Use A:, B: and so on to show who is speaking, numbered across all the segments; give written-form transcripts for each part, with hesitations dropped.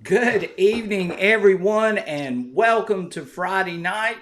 A: Good evening, everyone, and welcome to Friday night.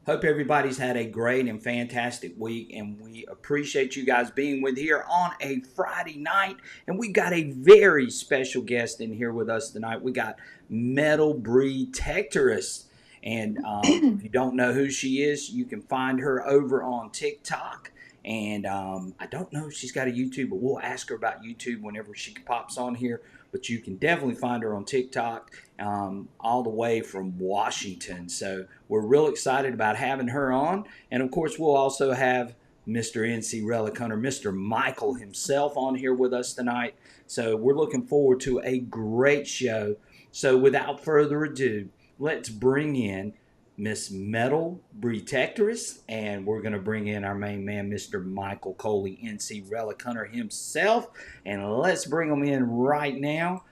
A: Hope everybody's had a great and fantastic week, and we appreciate you guys being with here on a Friday night. And we've got a very special guest in here with us tonight. We got Metal BREtectorist, and if you don't know who she is, you can find her over on TikTok. And I don't know if she's got a YouTube, but we'll ask her about YouTube whenever she pops on here. But you can definitely find her on TikTok, all the way from Washington. So we're real excited about having her on. And of course, we'll also have Mr. NC Relic Hunter, Mr. Michael himself on here with us tonight. So we're looking forward to a great show. So without further ado, let's bring in Miss Metal BREtectorist, and we're going to bring in our main man, Mr. Michael Coley, NC Relic Hunter himself. And let's bring him in right now.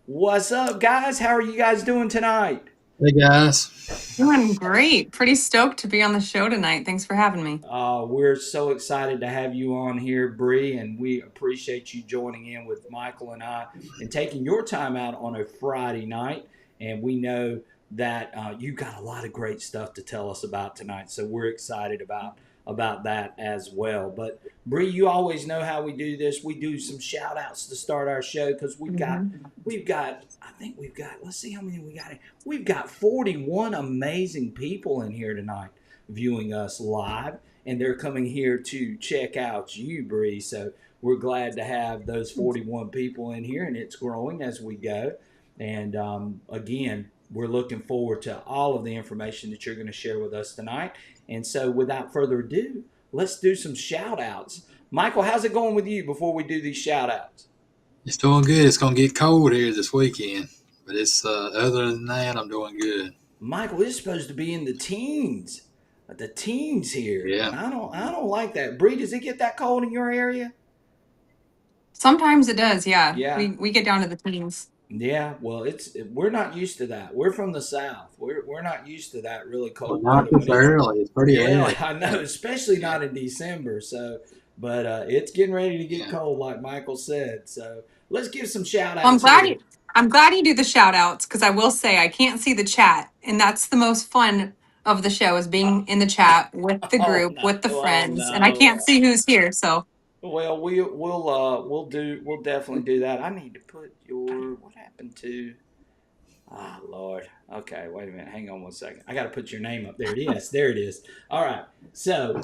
A: What's up, guys? How are you guys doing tonight?
B: Hey guys.
C: Doing great. Pretty stoked to be on the show tonight. Thanks for having me.
A: We're so excited to have you on here, Bree, and we appreciate you joining in with Michael and I and taking your time out on a Friday night. And we know that you got a lot of great stuff to tell us about tonight, so we're excited about that as well. But Bree, you always know how we do this. We do some shout outs to start our show because we've got I think we've got, let's see how many we got. We've got 41 amazing people in here tonight viewing us live, and they're coming here to check out you, Bree. So we're glad to have those 41 people in here, and it's growing as we go. And again, we're looking forward to all of the information that you're going to share with us tonight. And so, without further ado, let's do some shout outs. Michael, how's it going with you before we do these shout outs?
B: It's doing good. It's gonna get cold here this weekend, but it's other than that, I'm doing good.
A: Michael, it's supposed to be in the teens here,
B: Yeah.
A: and I don't like that. Bree, does it get that cold in your area?
C: Sometimes it does, yeah.
A: Yeah,
C: We get down to the teens.
A: yeah. Well, we're not used to that. We're from the south. We're not used to that really
B: Well,
A: cold
B: not
A: weather.
B: this early. It's pretty
A: Yeah,
B: early.
A: I know, especially not in December. So, but it's getting ready to get
B: Yeah.
A: cold, like Michael said. So let's give some shout
C: Well,
A: outs here.
C: I'm glad you do the shout outs because I will say I can't see the chat. And that's the most fun of the show is
A: Uh,
C: being in the chat with the
A: oh
C: group,
A: no!
C: with the
A: Oh
C: friends. And I
A: no!
C: can't see who's here. So
A: Well, we'll definitely do that. I need to put your, what happened to? Ah, Lord. Okay, wait a minute. Hang on one second. I got to put your name up there. It is. There it is. All right. So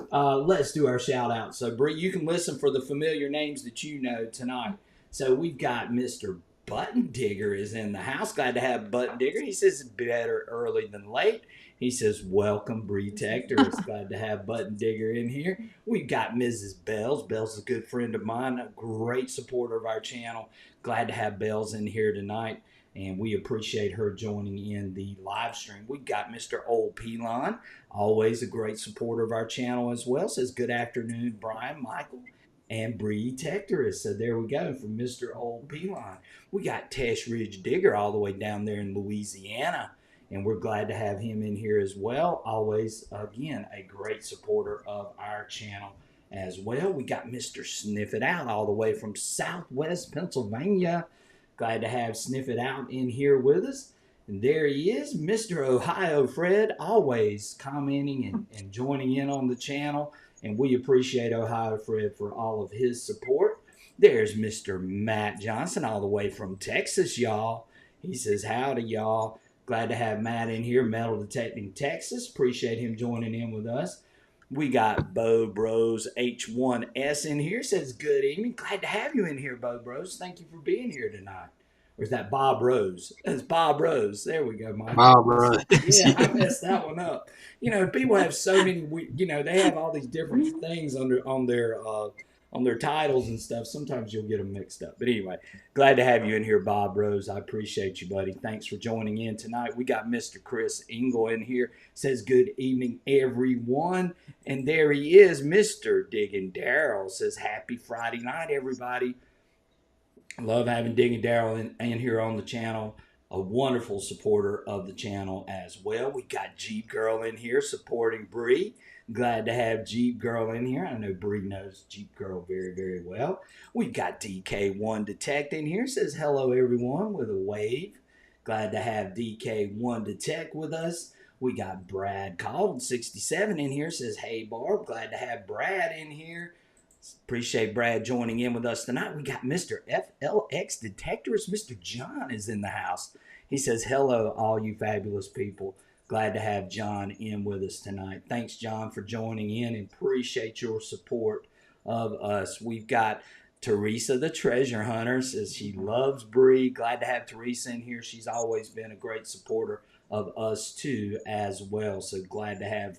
A: let's do our shout out. So, Bree, you can listen for the familiar names that you know tonight. So, we've got Mr. Button Digger is in the house. Glad to have Button Digger. He says it's better early than late. He says, welcome, BREtector. It's glad to have Button Digger in here. We've got Mrs. Bells. Bells is a good friend of mine, a great supporter of our channel. Glad to have Bells in here tonight, and we appreciate her joining in the live stream. We've got Mr. Old Pelon, always a great supporter of our channel as well. Says good afternoon, Brian, Michael, and BREtectorist. So there we go from Mr. Old Pelon. We got Tesh Ridge Digger all the way down there in Louisiana, and we're glad to have him in here as well. Always, again, a great supporter of our channel as well. We got Mr. Sniff It Out all the way from Southwest Pennsylvania. Glad to have Sniff It Out in here with us. And there he is, Mr. Ohio Fred, always commenting and joining in on the channel. And we appreciate Ohio Fred for all of his support. There's Mr. Matt Johnson, all the way from Texas, y'all. He says, howdy, y'all. Glad to have Matt in here, Metal Detecting Texas. Appreciate him joining in with us. We got Bo Bros H1S in here. Says, good evening. Glad to have you in here, Bo Bros. Thank you for being here tonight. Or is that Bob Rose? That's Bob Rose. There we go, Michael.
B: Wow, bro.
A: Yeah, I messed that one up. You know, people have so many. They have all these different things on their titles and stuff. Sometimes you'll get them mixed up. But anyway, glad to have you in here, Bob Rose. I appreciate you, buddy. Thanks for joining in tonight. We got Mr. Chris Engel in here. Says good evening, everyone. And there he is, Mr. Digging Daryl. Says happy Friday night, everybody. Love having Digging Daryl in here on the channel. A wonderful supporter of the channel as well. We got Jeep Girl in here supporting Bree. Glad to have Jeep Girl in here. I know Bree knows Jeep Girl very, very well. We've got DK1 Detect in here. Says hello, everyone, with a wave. Glad to have DK1 Detect with us. We got Brad Called 67 in here. Says, hey, Barb. Glad to have Brad in here. Appreciate Brad joining in with us tonight. We got Mr. FLX Detectorist. Mr. John is in the house. He says, hello, all you fabulous people. Glad to have John in with us tonight. Thanks, John, for joining in, and appreciate your support of us. We've got Teresa the Treasure Hunter. Says she loves Bree. Glad to have Teresa in here. She's always been a great supporter of us too as well. So glad to have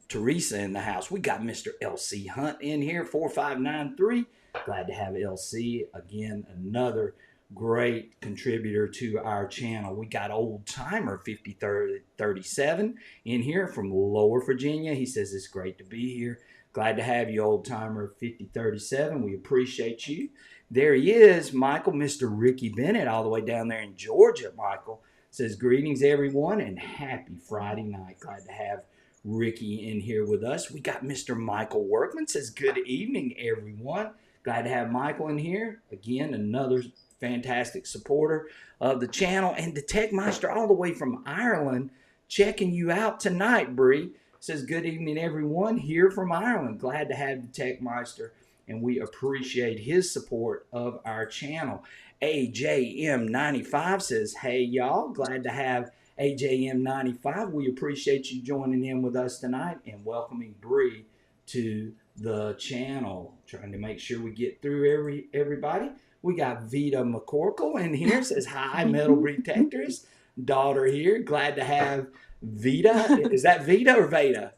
A: Teresa in the house. We got Mr. LC Hunt in here, 4593. Glad to have LC again, another great contributor to our channel. We got Old Timer 5037 in here from Lower Virginia. He says it's great to be here. Glad to have you, Old Timer 5037. We appreciate you. There he is, Michael, Mr. Ricky Bennett, all the way down there in Georgia. Michael says, greetings, everyone, and happy Friday night. Glad to have Ricky in here with us. We got Mr. Michael Workman. Says, good evening, everyone. Glad to have Michael in here. Again, another fantastic supporter of the channel. And Detect Meister all the way from Ireland checking you out tonight, Bree. Says, good evening, everyone, here from Ireland. Glad to have Detect Meister, and we appreciate his support of our channel. AJM95 says, hey, y'all. Glad to have AJM95. We appreciate you joining in with us tonight and welcoming Bree to the channel. Trying to make sure we get through everybody. We got Vita McCorkle in here. Says, hi, Metal BREtectorist. Daughter here. Glad to have Vita. Is that Vita or Veda?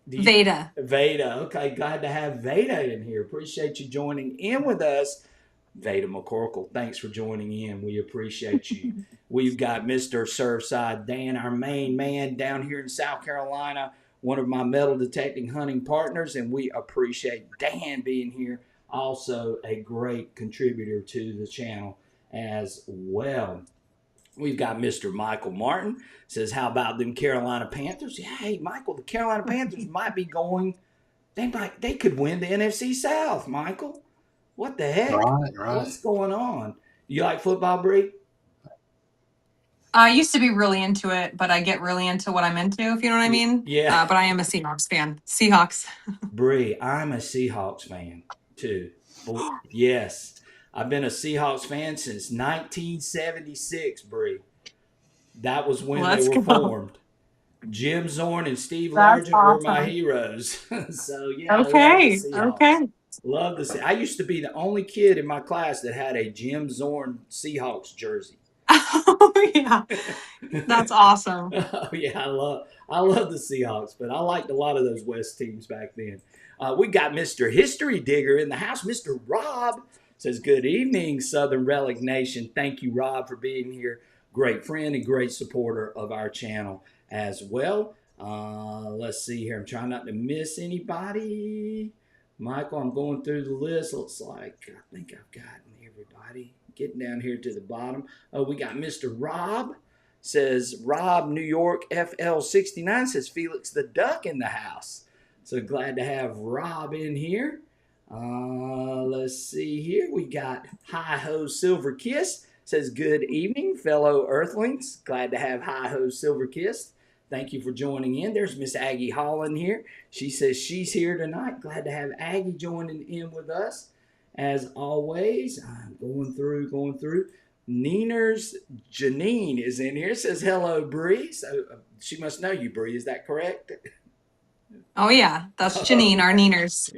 C: Veda.
A: Veda. Okay, glad to have Veda in here. Appreciate you joining in with us. Veda McCorkle, thanks for joining in. We appreciate you. We've got Mr. Surfside Dan, our main man down here in South Carolina, one of my metal detecting hunting partners, and we appreciate Dan being here. Also a great contributor to the channel as well. We've got Mr. Michael Martin. Says, how about them Carolina Panthers? Hey, Michael, the Carolina Panthers might be going, they could win the NFC South, Michael. What the heck?
B: Right.
A: What's going on? You like football, Bree?
C: I used to be really into it, but I get really into what I'm into, if you know what I mean.
A: Yeah.
C: But I am a Seahawks fan. Seahawks.
A: Bree, I'm a Seahawks fan too. Yes. I've been a Seahawks fan since 1976, Bree. That was when
C: Let's
A: they were
C: go.
A: formed. Jim Zorn and Steve
C: That's
A: Largent were my
C: awesome.
A: heroes. So, yeah, I love the
C: Okay.
A: Seahawks.
C: Okay.
A: Love the Seahawks. I used to be the only kid in my class that had a Jim Zorn Seahawks jersey.
C: Oh, yeah. That's awesome.
A: Oh, yeah, I love the Seahawks, but I liked a lot of those West teams back then. We got Mr. History Digger in the house. Mr. Rob says, good evening, Southern Relic Nation. Thank you, Rob, for being here. Great friend and great supporter of our channel as well. Let's see here. I'm trying not to miss anybody. Michael, I'm going through the list. Looks like I think I've gotten everybody. Getting down here to the bottom. Oh, we got Mr. Rob. Says Rob New York FL69 says Felix the Duck in the house. So glad to have Rob in here. Let's see here. We got Hi Ho Silver Kiss says good evening, fellow Earthlings. Glad to have Hi Ho Silver Kiss. Thank you for joining in. There's Miss Aggie Holland here. She says she's here tonight. Glad to have Aggie joining in with us. As always, I'm going through. Neeners Janine is in here. Says hello, Bree. So she must know you, Bree. Is that correct?
C: Oh, yeah. That's Janine, our Neeners.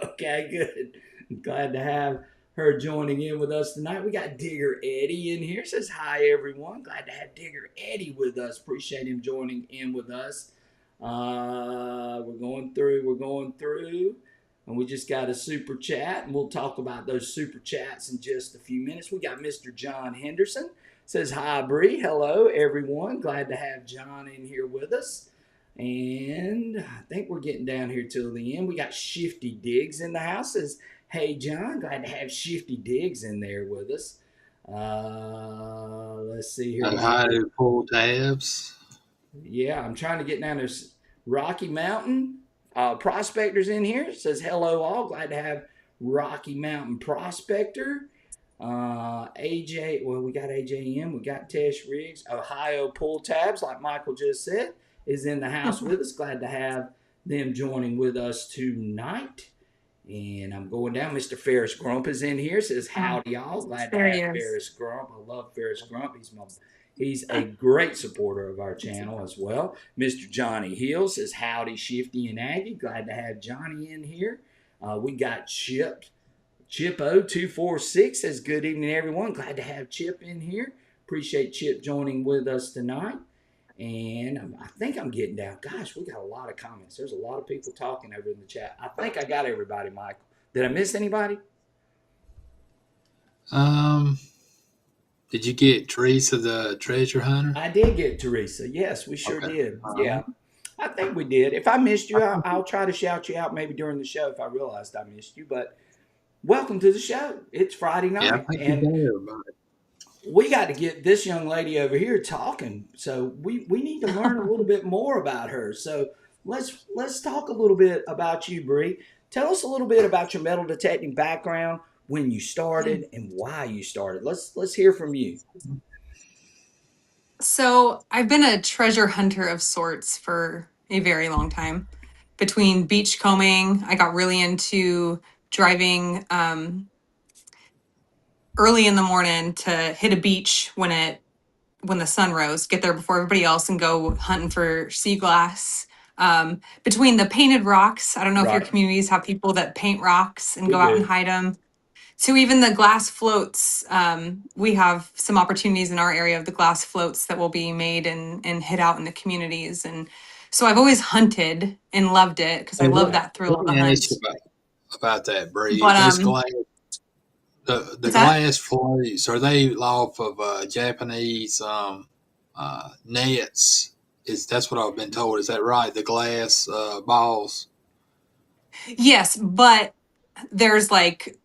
A: Okay, good. Glad to have her joining in with us tonight. We got Digger Eddie in here. Says hi, everyone. Glad to have Digger Eddie with us. Appreciate him joining in with us. We're going through. And we just got a super chat, and we'll talk about those super chats in just a few minutes. We got Mr. John Henderson. Says, hi, Bree. Hello, everyone. Glad to have John in here with us. And I think we're getting down here till the end. We got Shifty Diggs in the house. Says, hey, John. Glad to have Shifty Diggs in there with us. Let's see here.
B: How to pull tabs.
A: Yeah, I'm trying to get down there. Rocky Mountain. Prospector's in here. Says hello all. Glad to have Rocky Mountain Prospector. AJ, well, we got AJM, we got Tesh Riggs, Ohio Pull Tabs, like Michael just said, is in the house with us. Glad to have them joining with us tonight. And I'm going down. Mr. Ferris Grump is in here. Says howdy, y'all. Glad to
C: There he
A: have
C: is.
A: Ferris Grump. I love Ferris Grump. He's a great supporter of our channel as well. Mr. Johnny Hill says howdy, Shifty and Aggie. Glad to have Johnny in here. We got Chip0246 says good evening, everyone. Glad to have Chip in here. Appreciate Chip joining with us tonight. And I think I'm getting down. Gosh, we got a lot of comments. There's a lot of people talking over in the chat. I think I got everybody, Michael. Did I miss anybody?
B: Did you get Teresa the treasure hunter?
A: I did get Teresa. Yes, we sure did. Yeah, I think we did. If I missed you, I'll try to shout you out maybe during the show if I realized I missed you. But welcome to the show. It's Friday night.
B: Yeah, I think you got everybody.
A: We got to get this young lady over here talking. So we need to learn a little bit more about her. So let's talk a little bit about you, Bree. Tell us a little bit about your metal detecting background, when you started, and why you started. Let's hear from you.
C: So I've been a treasure hunter of sorts for a very long time. Between beach combing, I got really into driving early in the morning to hit a beach when the sun rose, get there before everybody else and go hunting for sea glass. Between the painted rocks, I don't know if your
A: Right.
C: communities have people that paint rocks and
A: We
C: go out and
A: do.
C: hide them. To even the glass floats, we have some opportunities in our area of the glass floats that will be made and hit out in the communities. And so I've always hunted and loved it because I
B: Hey,
C: love that thrill
B: let
C: of the
B: me ask you
C: hunt.
B: about that, Bree.
C: But
B: Those glass, the
C: what's that?
B: glass floats, are they off of Japanese nets? That's what I've been told. Is that right? The glass balls.
C: Yes, but there's like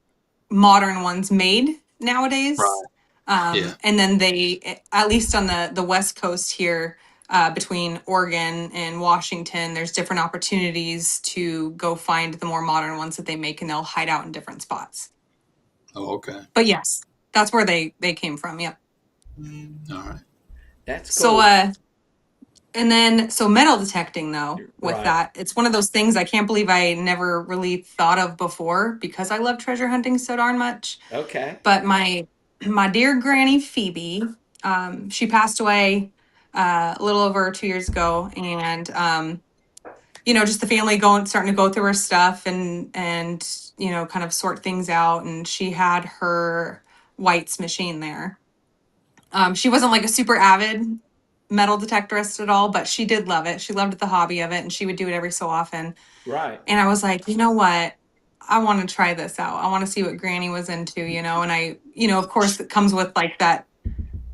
C: modern ones made nowadays.
B: Right. Yeah.
C: And then they, at least on the West Coast here, between Oregon and Washington, there's different opportunities to go find the more modern ones that they make, and they'll hide out in different spots.
B: Oh, okay.
C: But yes, that's where they came from. Yep.
B: All right.
A: That's
C: So
A: cool.
C: and then so metal detecting though, with
A: Right.
C: that, it's one of those things I can't believe I never really thought of before because I love treasure hunting so darn much.
A: Okay.
C: But my dear granny Phoebe, she passed away a little over 2 years ago, and just the family starting to go through her stuff and kind of sort things out, and she had her White's machine there. She wasn't like a super avid metal detectorist at all, but she did love it. She loved the hobby of it, and she would do it every so often.
A: Right.
C: And I was like, you know what? I want to try this out. I want to see what Granny was into, and of course, it comes with like that,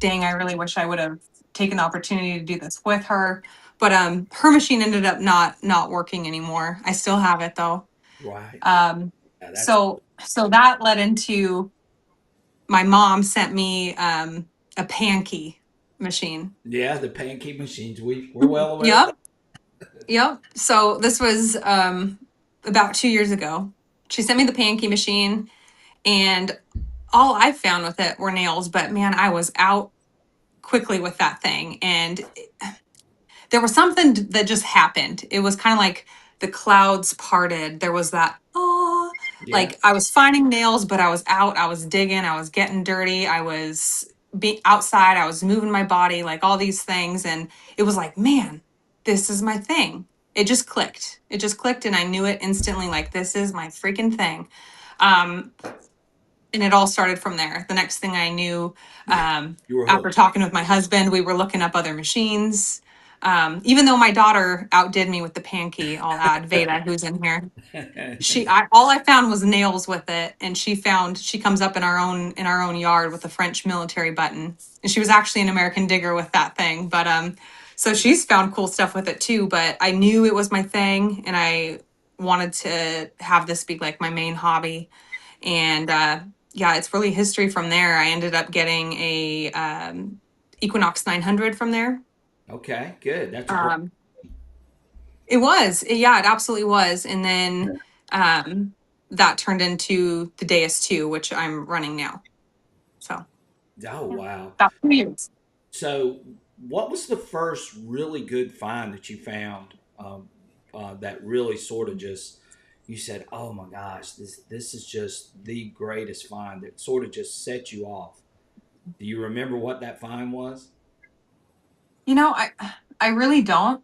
C: dang, I really wish I would have taken the opportunity to do this with her. But her machine ended up not working anymore. I still have it though.
A: Right.
C: Um,
A: Yeah, that's
C: so that led into my mom sent me a Pankey machine.
A: the pancake machines. We're well aware of that.
C: Yep. Yep. So this was about 2 years ago. She sent me the Pankey machine, and all I found with it were nails. But man, I was out quickly with that thing, and there was something that just happened. It was kind of like the clouds parted. There was that, oh,
A: Yeah.
C: like I was finding nails, but I was out. I was digging. I was getting dirty. I was being outside. I was moving my body, like all these things, and it was like, man, this is my thing. It just clicked. It just clicked, and I knew it instantly. Like this is my freaking thing. Um, and it all started from there. The next thing I knew,
A: You were
C: after
A: hooked.
C: talking with my husband, we were looking up other machines. Even though my daughter outdid me with the Pankey, I'll add Veda, who's in here. All I found was nails with it, and she comes up in our own yard with a French military button, and she was actually an American digger with that thing. But so she's found cool stuff with it too. But I knew it was my thing, and I wanted to have this be like my main hobby. And yeah, it's really history from there. I ended up getting a Equinox 900 from there.
A: Okay, good. That's a great.
C: Um, yeah, it absolutely was. And then that turned into the Deus 2, which I'm running now.
A: Oh
C: Yeah.
A: wow.
C: About 2 years.
A: So, what was the first really good find that you found that really sort of just you said, "Oh my gosh, this is just the greatest find," that sort of just set you off? Do you remember what that find was?
C: You know, I really don't.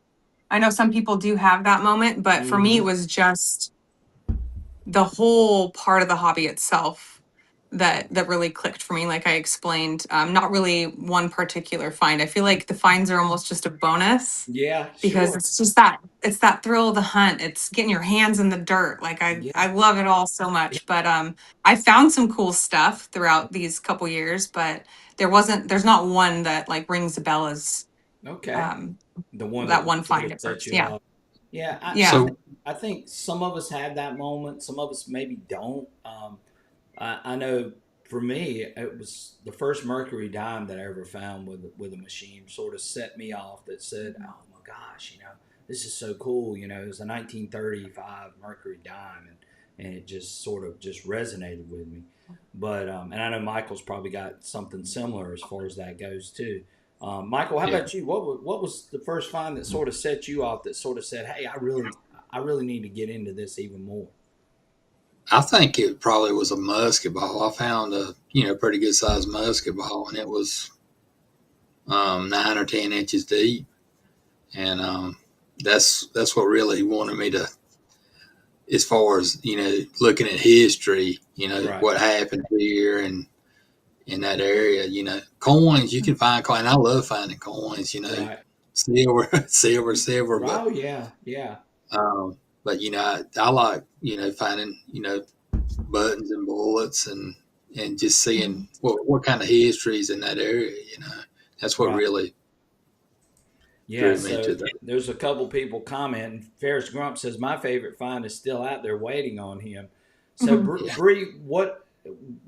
C: I know some people do have that moment, but for me, it
A: Mm-hmm.
C: was just the whole part of the hobby itself that really clicked for me. Like I explained, not really one particular find. I feel like the finds are almost just a bonus
A: Yeah,
C: because
A: sure.
C: it's that thrill of the hunt. It's getting your hands in the dirt. Like I
A: Yeah.
C: love it all so much. But I found some cool stuff throughout these couple years, but there's not one that like rings a bell as
A: Okay.
C: um
A: The one
C: that
A: that
C: one
A: sort
C: find
A: of
C: at
A: set
C: first.
A: you
C: Yeah.
A: off. Yeah,
C: Yeah.
B: So
A: I think some of us have that moment. Some of us maybe don't. I know for me, it was the first mercury dime that I ever found with a machine. Sort of set me off. That said, "Oh my gosh, this is so cool." It was a 1935 mercury dime, and it just sort of just resonated with me. But and I know Michael's probably got something similar as far as that goes too. Michael, how
B: yeah,
A: about you? What was the first find that sort of set you off? That sort of said, "Hey, I really need to get into this even more."
B: I think it probably was a musket ball. I found a pretty good sized musket ball, and it was 9 or 10 inches deep, and that's what really wanted me to, as far as looking at history,
A: Right,
B: what happened here and in that area. Coins you can find coins. I love finding coins.
A: right.
B: Silver, silver, but
A: Oh yeah, yeah,
B: um, I like finding buttons and bullets and just seeing
C: Mhm.
B: what kind of history is in that area. That's what
A: right.
B: really
A: Yeah.
B: drew me
A: So
B: to that.
A: there's a couple people commenting. Ferris Grump says my favorite find is still out there waiting on him. So
C: Mhm.
B: Yeah.
A: Bree, what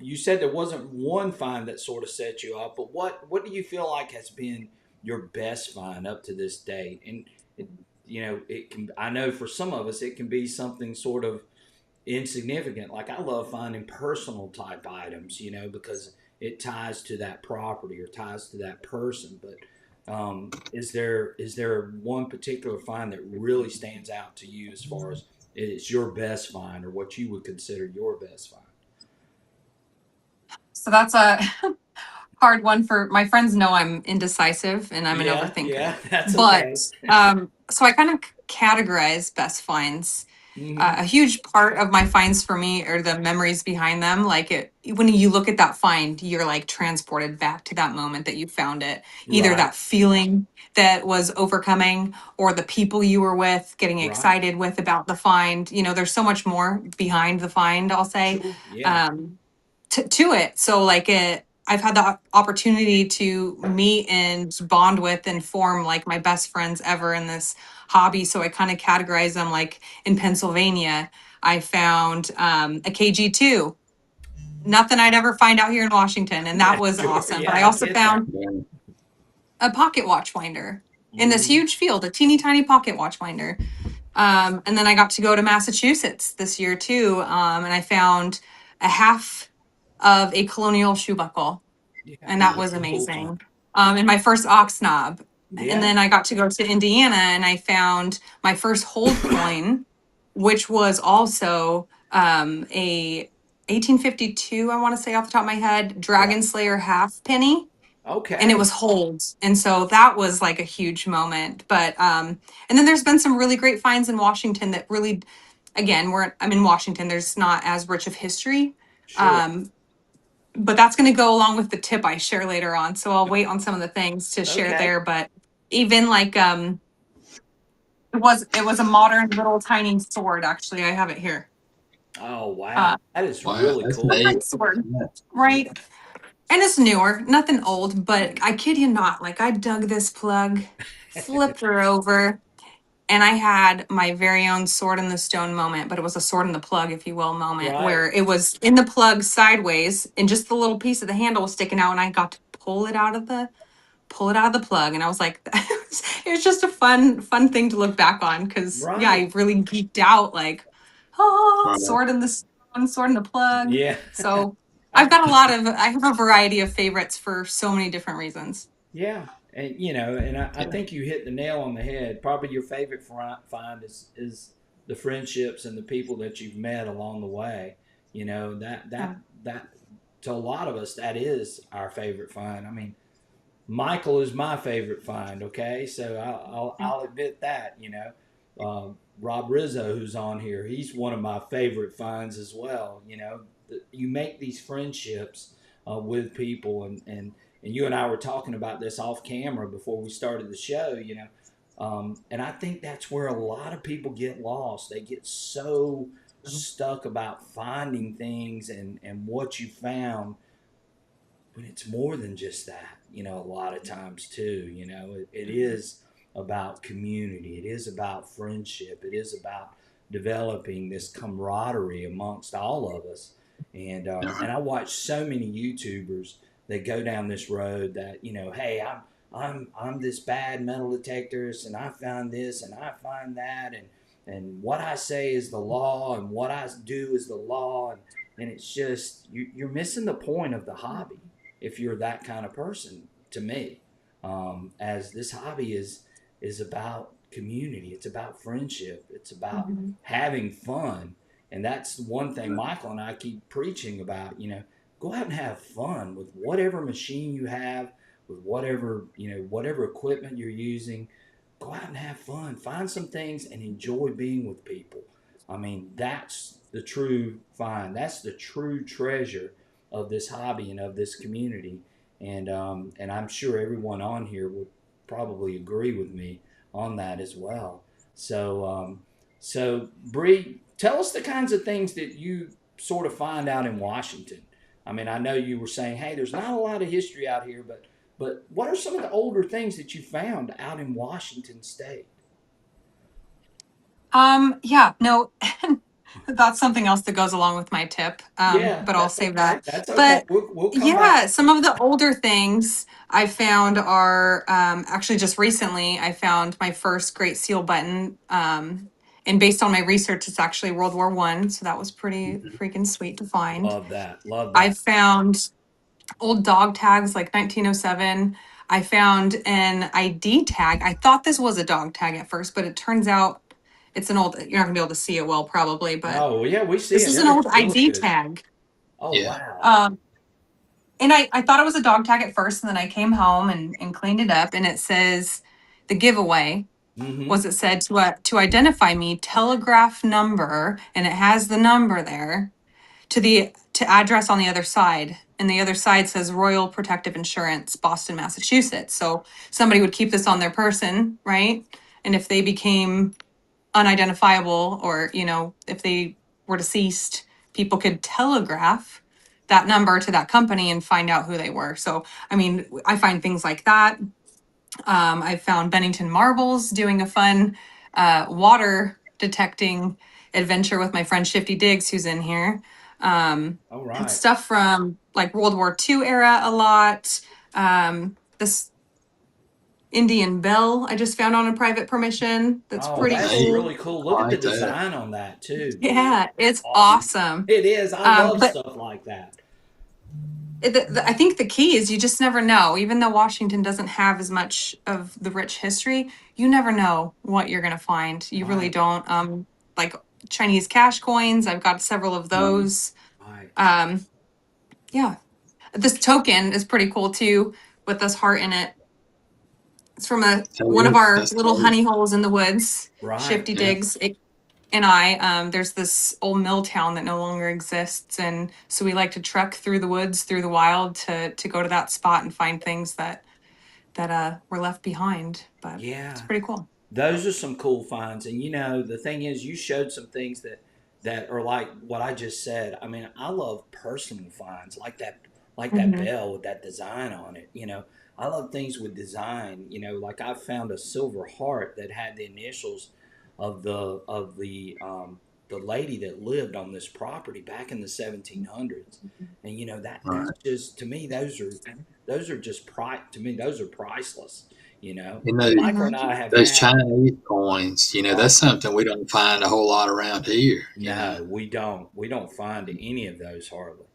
A: you said there wasn't one find that sort of set you up, but what do you feel like has been your best find up to this date? And it, it can. I know for some of us it can be something sort of insignificant. Like I love finding personal type items, because it ties to that property or ties to that person. But is there one particular find that really stands out to you as far as it's your best find or what you would consider your best find?
C: So that's a hard one for my friends know I'm indecisive and I'm an
A: Yeah,
C: overthinker.
A: yeah, that's
C: But
A: okay.
C: so I kind of categorize best finds. A
A: Hmm.
C: huge part of my finds for me are the memories behind them. Like when you look at that find, you're like transported back to that moment that you found it. Either
A: Right,
C: that feeling that was overcoming or the people you were with getting
A: right.
C: excited with about the find. There's so much more behind the find, I'll say.
A: Sure, yeah.
C: Um, to it. So like I've had the opportunity to meet and bond with and form like my best friends ever in this hobby. So I kind of categorize them like in Pennsylvania. I found a KG2, nothing I'd ever find out here in Washington, and that
A: Yeah,
C: was
A: sure.
C: awesome. But
A: Yeah,
C: I
A: I
C: also
A: get that.
C: found
B: Yeah.
C: a pocket watch winder in this
A: Hmm.
C: huge field, a teeny tiny pocket watch winder. And then I got to go to Massachusetts this year too, and I found a half of a colonial shoe buckle,
A: Yeah,
C: and that was
A: that's a
B: Nice.
A: cool find.
C: amazing. And my first ox knob. And
A: Yeah.
C: then I got to go to Indiana and I found my first hold coin, which was also a 1852, I want to say off the top of my head,
A: Right.
C: Dragon Slayer half penny, and it was
A: Okay.
C: holds. And so that was like a huge moment. But and then there's been some really great finds in Washington that really, again, I'm in Washington, there's not as rich of history.
A: Sure.
C: Um, but that's going to go along with the tip I share later on. So I'll wait on some of the things to share
A: Okay.
C: there. But even like it was a modern little tiny sword. Actually, I have it here.
A: Oh
C: Uh,
A: wow, that is
B: Wow,
A: really
B: that's
A: cool.
B: neat.
C: different sword,
B: Yeah.
C: right? And it's newer, nothing old. But I kid you not, like I dug this plug, flipped her over, and I had my very own sword in the stone moment. But it was a sword in the plug, if you will, moment
A: Right.
C: where it was in the plug sideways, and just the little piece of the handle was sticking out, and I got to pull it out of the plug, and I was like it was just a fun thing to look back on because yeah,
A: Right.
C: I really geeked out like, oh,
B: Right.
C: sword in the stone, sword in the plug.
A: Yeah.
C: So I have a variety of favorites for so many different reasons.
A: Yeah, and I
B: Yeah.
A: think you hit the nail on the head. Probably your favorite find is the friendships and the people that you've met along the way.
C: Yeah.
A: That to a lot of us that is our favorite find. I mean, Michael is my favorite find. Okay, so I'll admit that. Rob Rizzo, who's on here, he's one of my favorite finds as well. You make these friendships with people, and you and I were talking about this off camera before we started the show. And I think that's where a lot of people get lost. They get so stuck about finding things and what you found when it's more than just that, a lot of times too. It is about community, it is about friendship, it is about developing this camaraderie amongst all of us. And I watch so many YouTubers that go down this road that, hey, I'm this bad metal detectorist, and I found this and I find that, and what I say is the law, and what I do is the law, and it's just you're missing the point of the hobby if you're that kind of person. To me, as this hobby is about community, it's about friendship, it's about
C: Mhm.
A: having fun. And that's one thing Michael and I keep preaching about. Go out and have fun with whatever machine you have, with whatever equipment you're using. Go out and have fun, find some things and enjoy being with people. I mean, that's the true find, that's the true treasure of this hobby and of this community. And I'm sure everyone on here would probably agree with me on that as well. So Bree, tell us the kinds of things that you sort of find out in Washington. I mean, I know you were saying, hey, there's not a lot of history out here, but what are some of the older things that you found out in Washington State?
C: Yeah, no, that's something else that goes along with my tip.
A: Yeah,
C: But I'll
A: that's
C: save
A: okay.
C: that.
A: That's okay.
C: But
A: We'll come back.
C: yeah, some of the older things I found are actually just recently I found my first Great Seal button. And based on my research, it's actually World War I, so that was pretty freaking sweet to find.
A: Love that. Love
C: I
A: that.
C: found old dog tags like 1907. I found an ID tag. I thought this was a dog tag at first, but it turns out it's an old, you're not gonna be able to see it well probably, but
A: Oh, well, yeah, we see
C: this
A: it.
C: is an old
A: It looks
C: ID
A: good.
C: tag.
A: Oh,
B: Yeah.
A: wow.
C: Um, and I thought it was a dog tag at first, and then I came home and cleaned it up, and it says the giveaway
A: Mm-hmm.
C: was it said to identify me, telegraph number, and it has the number there to address on the other side, and the other side says Royal Protective Insurance, Boston, Massachusetts. So somebody would keep this on their person, right? And if they became unidentifiable, or if they were deceased, people could telegraph that number to that company and find out who they were. So I mean, I find things like that. I found Bennington Marbles doing a fun water detecting adventure with my friend Shifty Diggs, who's in here.
A: All
C: And
A: right.
C: stuff from like World War II era a lot. This Indian bell I just found on a private permission. That's
A: Oh,
C: pretty
A: that's
B: Hey,
C: cool.
A: really cool.
B: I
A: Look at the
B: like that.
A: design on that too, Bree.
C: Yeah,
A: That's
C: it's
A: awesome.
C: awesome.
A: It is. I love
C: But
A: stuff like that.
C: I think the key is you just never know. Even though Washington doesn't have as much of the rich history, you never know what you're going to find. You really
A: Right.
C: don't. Like Chinese cash coins, I've got several of those.
A: Right.
C: Um, yeah, this token is pretty cool too, with this heart in it. It's from a
B: Tell
C: one of
B: you,
C: our
B: that's
C: little
B: cool.
C: honey holes in the woods.
A: Right.
C: Shifty
B: Yeah.
C: Diggs and I. There's this old mill town that no longer exists, and so we like to trek through the woods, through the wild, to go to that spot and find things that were left behind. But it's
A: Yeah.
C: pretty cool.
A: Those are some cool finds. And the thing is, you showed some things that are like what I just said. I mean, I love personal finds like that
C: Hmm.
A: bell with that design on it. I love things with design. Like I found a silver heart that had the initials of the lady that lived on this property back in the 1700s. And that's
B: Right.
A: just, to me, those are just to me those are priceless.
B: You know,
A: And Michael and
C: Hmm.
A: I have
B: those
A: had.
B: Chinese coins, that's
A: Oh,
B: something we don't find a whole lot around here.
A: no, we don't find any of those hardly.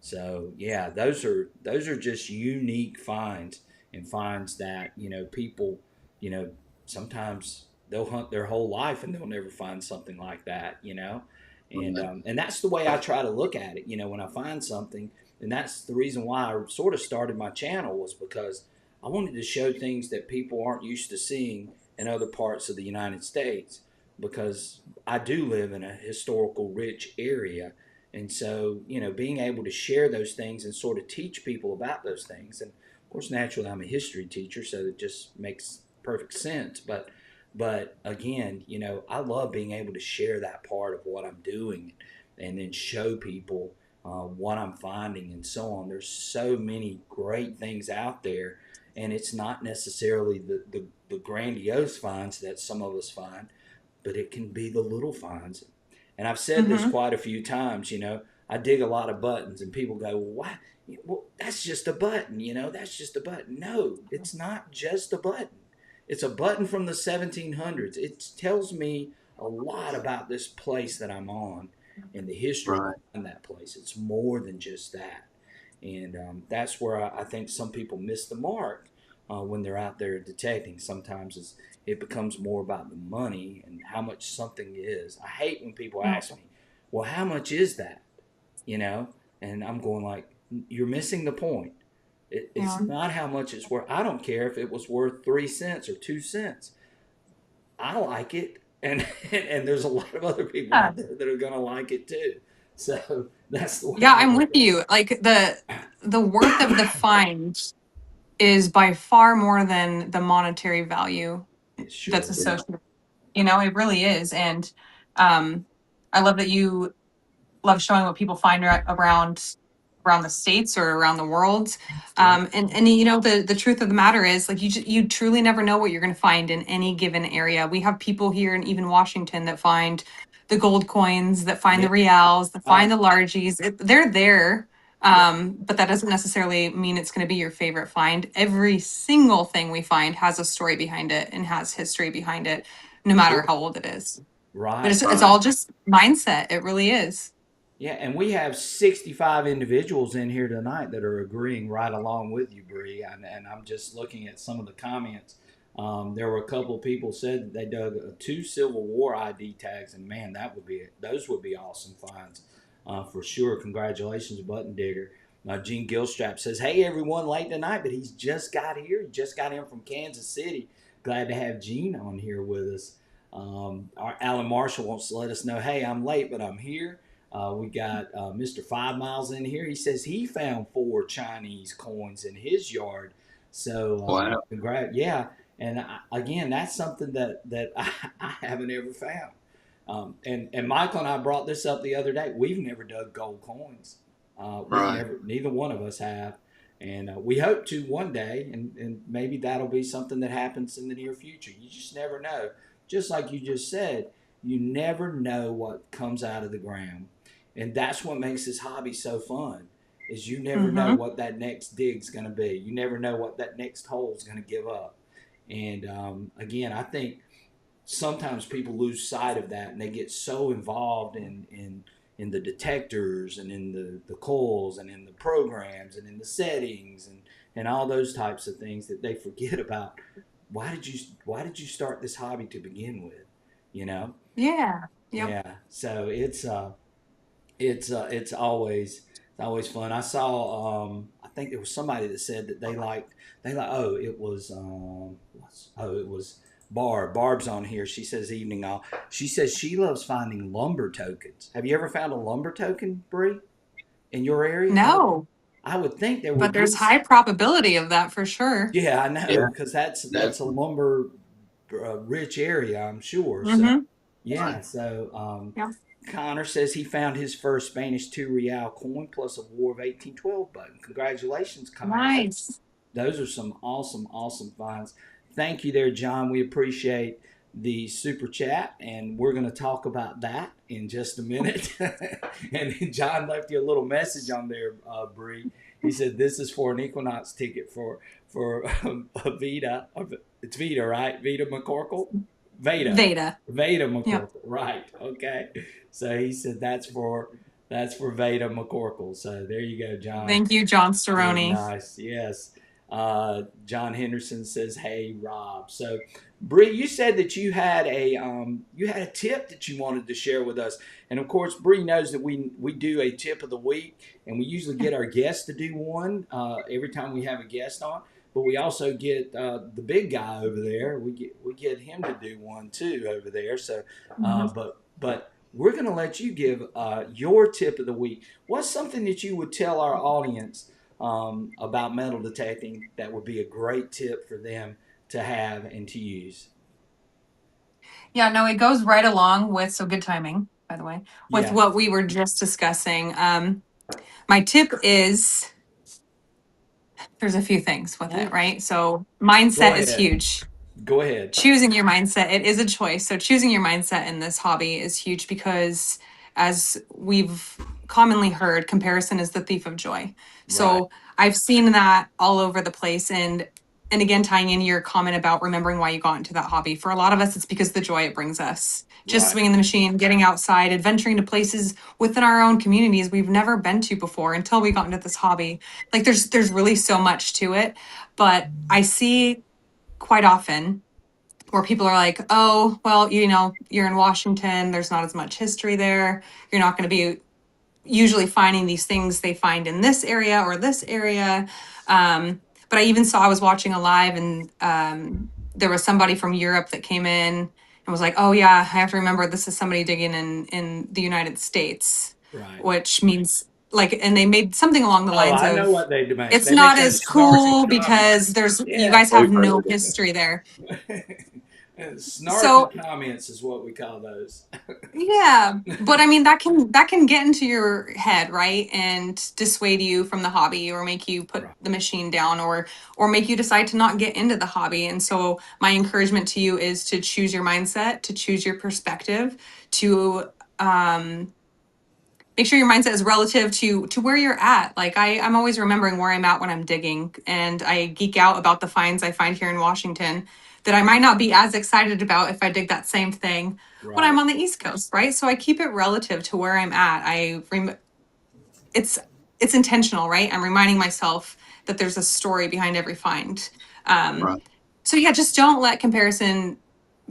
A: So yeah, those are just unique finds, and finds that people, you know sometimes they'll hunt their whole life and they'll never find something like that. And that's the way I try to look at it. When I find something, and that's the reason why I sort of started my channel, was because I wanted to show things that people aren't used to seeing in other parts of the United States, because I do live in a historical rich area. And so, being able to share those things and sort of teach people about those things. And of course, naturally, I'm a history teacher, so it just makes perfect sense. But again, I love being able to share that part of what I'm doing, and then show people what I'm finding and so on. There's so many great things out there, and it's not necessarily the grandiose finds that some of us find, but it can be the little finds. And I've said this
C: Mm-hmm.
A: quite a few times. I dig a lot of buttons, and people go, "Well, why? Well, that's just a button. That's just a button." No, it's not just a button. It's a button from the 1700s. It tells me a lot about this place that I'm on and the history
B: Right.
A: behind that place. It's more than just that. And that's where I think some people miss the mark when they're out there detecting. Sometimes it becomes more about the money and how much something is. I hate when people
C: Yeah.
A: ask me, "Well, how much is that?" You know, and I'm going like, "You're missing the point. It's
C: Yeah.
A: not how much it's worth. I don't care if it was worth 3 cents or 2 cents. I like it, and and there's a lot of other people
C: Yeah.
A: out there that are gonna like it too. So that's the way
C: Yeah,
A: I
C: I'm
A: look
C: with
A: at
C: you. Like the worth of the find is by far more than the monetary value
A: it. It
C: that's
A: sure is.
B: Yeah.
C: associated. It really is. And um, I love that you love showing what people find around the states or around the world.
A: Yeah.
C: And the truth of the matter is, like, you truly never know what you're going to find in any given area. We have people here in even Washington that find the gold coins, that find
A: Yeah.
C: the reals, that find
A: Right.
C: the largies. They're there.
A: Yeah.
C: But that doesn't necessarily mean it's going to be your favorite find. Every single thing we find has a story behind it and has history behind it, no matter
A: Sure.
C: how old it is. But
A: Right.
C: it's
B: Right.
C: all just mindset. It really is.
A: Yeah, and we have 65 individuals in here tonight that are agreeing right along with you, Bree. And I'm just looking at some of the comments. There were a couple of people said that they dug two Civil War ID tags, and man, those would be awesome finds for sure. Congratulations, Button Digger. Gene Gilstrap says, "Hey everyone, late tonight, but he's just got here. He just got in from Kansas City. Glad to have Gene on here with us." Our Alan Marshall wants to let us know, "Hey, I'm late, but I'm here." We got Mr. 5 Miles in here. He says he found 4 Chinese coins in his yard. So,
B: Wow.
A: yeah. And again, that's something that I haven't ever found. And Michael and I brought this up the other day. We've never dug gold coins. We've
B: Right.
A: never, neither one of us have. And we hope to one day, and maybe that'll be something that happens in the near future. You just never know. Just like you just said, you never know what comes out of the ground. And that's what makes this hobby so fun, is you never know
C: Mm-hmm.
A: what that next dig's going to be. You never know what that next hole's going to give up. And again, I think sometimes people lose sight of that, and they get so involved in the detectors and in the coils and in the programs and in the settings and all those types of things, that they forget about why did you start this hobby to begin with, you know?
C: Yeah. Yep.
A: Yeah. So it's always fun. I saw I think there was somebody that said that they like oh it was it was Barb's on here. She says evening all. She says she loves finding lumber tokens. Have you ever found a lumber token, Bree, in your area?
C: No,
A: I would think there
C: but
A: would
C: there's
A: be.
C: high probability of that for sure.
A: Yeah, I know,
B: Yeah.
A: because that's a
B: Definitely.
A: lumber rich area, I'm sure. So
C: Mm-hmm.
A: yeah,
B: Right.
A: so
C: Yeah.
A: Connor says he found his first Spanish 2 real coin plus a War of 1812 button. Congratulations, Connor.
C: Nice.
A: Those are some awesome, awesome finds. Thank you there, John. We appreciate the super chat, and we're going to talk about that in just a minute. And John left you a little message on there, Bree. He said this is for an Equinox ticket for a Vita. It's Vita, right? Vita McCorkle. Veda.
C: Veda.
A: Veda
C: Yep.
A: McCorkle. Right. Okay. So he said that's for That's for Veda McCorkle. So there you go, John.
C: Thank you, John
A: Very
C: Staroni.
A: nice. Yes. John Henderson says, "Hey, Rob." So, Bree, you said that you had a tip that you wanted to share with us, and of course, Bree knows that we do a tip of the week, and we usually get our guests to do one every time we have a guest on. But we also get the big guy over there. We get him to do one too over there. So,
C: Mhm.
A: but we're going to let you give your tip of the week. What's something that you would tell our audience about metal detecting that would be a great tip for them to have and to use?
C: Yeah, no, it goes right along with, so good timing, by the way, with
A: Yeah,
C: what we were just discussing. My tip is there's a few things with it,
A: Mm,
C: right? So
A: go
C: mindset is
A: ahead.
C: huge.
A: Go ahead.
C: Choosing your mindset, it is a choice. So choosing your mindset in this hobby is huge because as we've commonly heard, comparison is the thief of joy.
A: Right,
C: So I've seen that all over the place. And again, tying in your comment about remembering why you got into that hobby. For a lot of us, it's because the joy it brings us. Just
A: right,
C: swinging the machine, getting outside, adventuring to places within our own communities we've never been to before until we got into this hobby. Like there's really so much to it. But I see quite often where people are like, oh, well, you're in Washington, there's not as much history there. You're not going to be usually finding these things they find in this area or this area. But I even saw, I was watching a live and there was somebody from Europe that came in and was like, oh, yeah, I have to remember this is somebody digging in the United States,
A: right.
C: which means like, and they made something along the
A: Oh,
C: lines
A: I know
C: of,
A: what they do make.
C: it's
A: They make
C: not
A: those
C: as
A: snarky
C: cool because
A: comments.
C: you
A: Yeah.
C: guys
B: We've
C: have
B: heard
C: no
B: of it.
C: history there.
A: Snarky
C: So
A: comments is what we call those.
C: yeah, but I mean that can get into your head, right? And dissuade you from the hobby or make you put
A: Right.
C: the machine down or make you decide to not get into the hobby. And so my encouragement to you is to choose your mindset, to choose your perspective, to um make sure your mindset is relative to where you're at. Like I'm always remembering where I'm at when I'm digging, and I geek out about the finds I find here in Washington that I might not be as excited about if I dig that same thing when I'm
A: Right.
C: on the East Coast, right? So I keep it relative to where I'm at. It's it's intentional, right? I'm reminding myself that there's a story behind every find. Um,
B: Right.
C: so yeah, just don't let comparison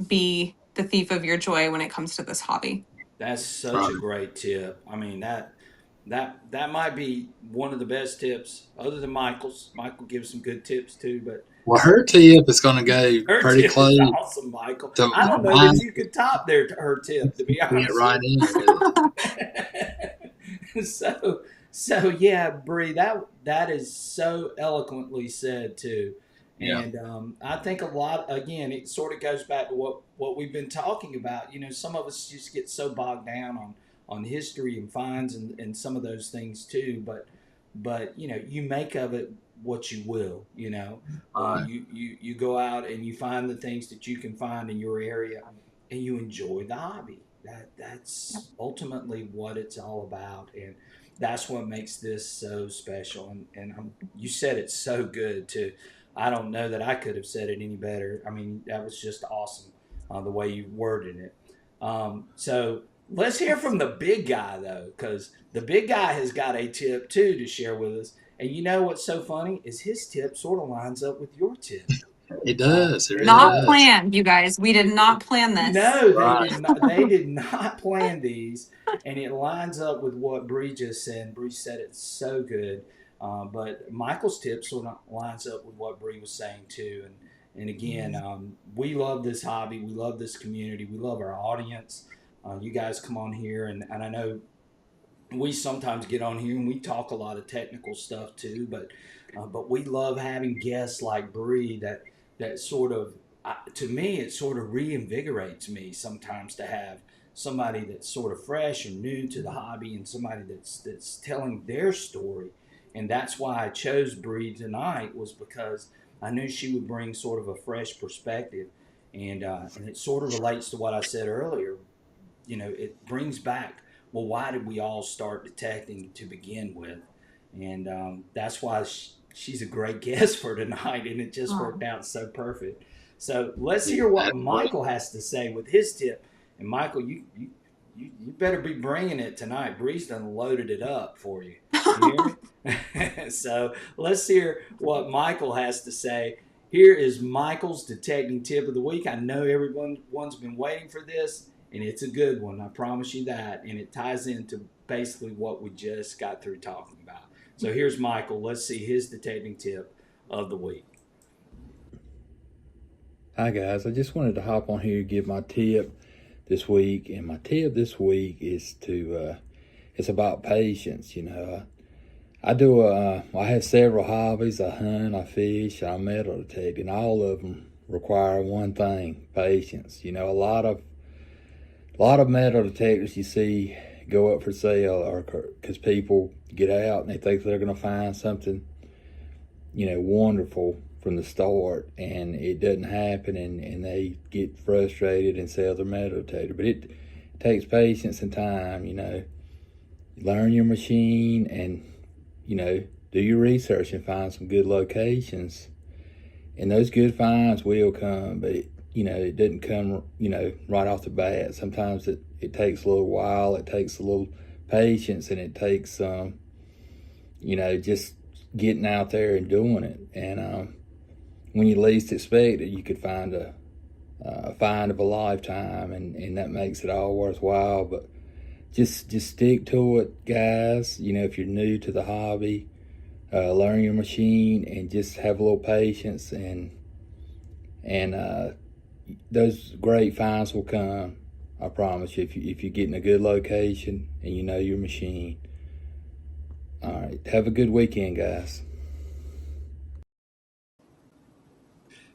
C: be the thief of your joy when it comes to this hobby.
A: That's such
B: Right.
A: a great tip. I mean that might be one of the best tips, other than Michael's. Michael gives some good tips too, but
B: Well, her tip is going to go
A: her
B: pretty
A: tip is
B: close
A: awesome, Michael.
B: to
A: I don't know that
B: mine.
A: you could top her tip, to be
B: Went
A: honest
B: right
A: with
B: in with it.
A: you. So yeah, Bree, that is so eloquently said too.
B: Yeah.
A: And I think a lot, again, it sort of goes back to what we've been talking about. You know, some of us just get so bogged down on history and finds and some of those things too. But you know, you make of it what you will. You know,
B: Right.
A: you go out and you find the things that you can find in your area, and you enjoy the hobby. That's ultimately what it's all about, and that's what makes this so special. And you said it so good too. I don't know that I could have said it any better. I mean, that was just awesome, the way you worded it. So let's hear from the big guy though, because the big guy has got a tip too to share with us. And you know what's so funny is his tip sort of lines up with your tip.
B: It
A: Uh,
B: does. It really
C: Not
A: uh,
B: does.
C: planned, you guys. We did not plan this.
A: no, they
B: Right.
A: did not. They did not plan these, and it lines up with what Bree just said. Bree said it so good, but Michael's tip sort of lines up with what Bree was saying too. And again, we love this hobby. We love this community. We love our audience. You guys come on here, and I know we sometimes get on here and we talk a lot of technical stuff too, but we love having guests like Bree that sort of to me it sort of reinvigorates me sometimes to have somebody that's sort of fresh and new to the hobby and somebody that's telling their story, and that's why I chose Bree tonight was because I knew she would bring sort of a fresh perspective, and it sort of relates to what I said earlier. You know, it brings back, well, why did we all start detecting to begin with? And that's why she's a great guest for tonight, and it just
C: Oh.
A: worked out so perfect. So let's
B: Yeah,
A: hear what
B: absolutely.
A: Michael has to say with his tip. And Michael, you You better be bringing it tonight. Bree's done loaded it up for you. You hear me? So let's hear what Michael has to say. Here is Michael's detecting tip of the week. I know everyone's been waiting for this, and it's a good one. I promise you that. And it ties into basically what we just got through talking about. So here's Michael. Let's see his detecting tip of the week.
D: Hi guys, I just wanted to hop on here and give my tip this week, and my tip this week is it's about patience. I have several hobbies. I hunt, I fish, I metal detect, and all of them require one thing: patience. A lot of metal detectors you see go up for sale, or because people get out and they think they're going to find something, wonderful from the start, and it doesn't happen, and they get frustrated and sell their metal detector. But it takes patience and time. Learn your machine, and do your research and find some good locations, and those good finds will come. But it doesn't come right off the bat. Sometimes it takes a little while. It takes a little patience, and it takes just getting out there and doing it. And when you least expect it, you could find a find of a lifetime, and that makes it all worthwhile. But just stick to it, guys. If you're new to the hobby, learn your machine and just have a little patience, and those great finds will come. I promise you, if you get in a good location and you know your machine. All right, have a good weekend, guys.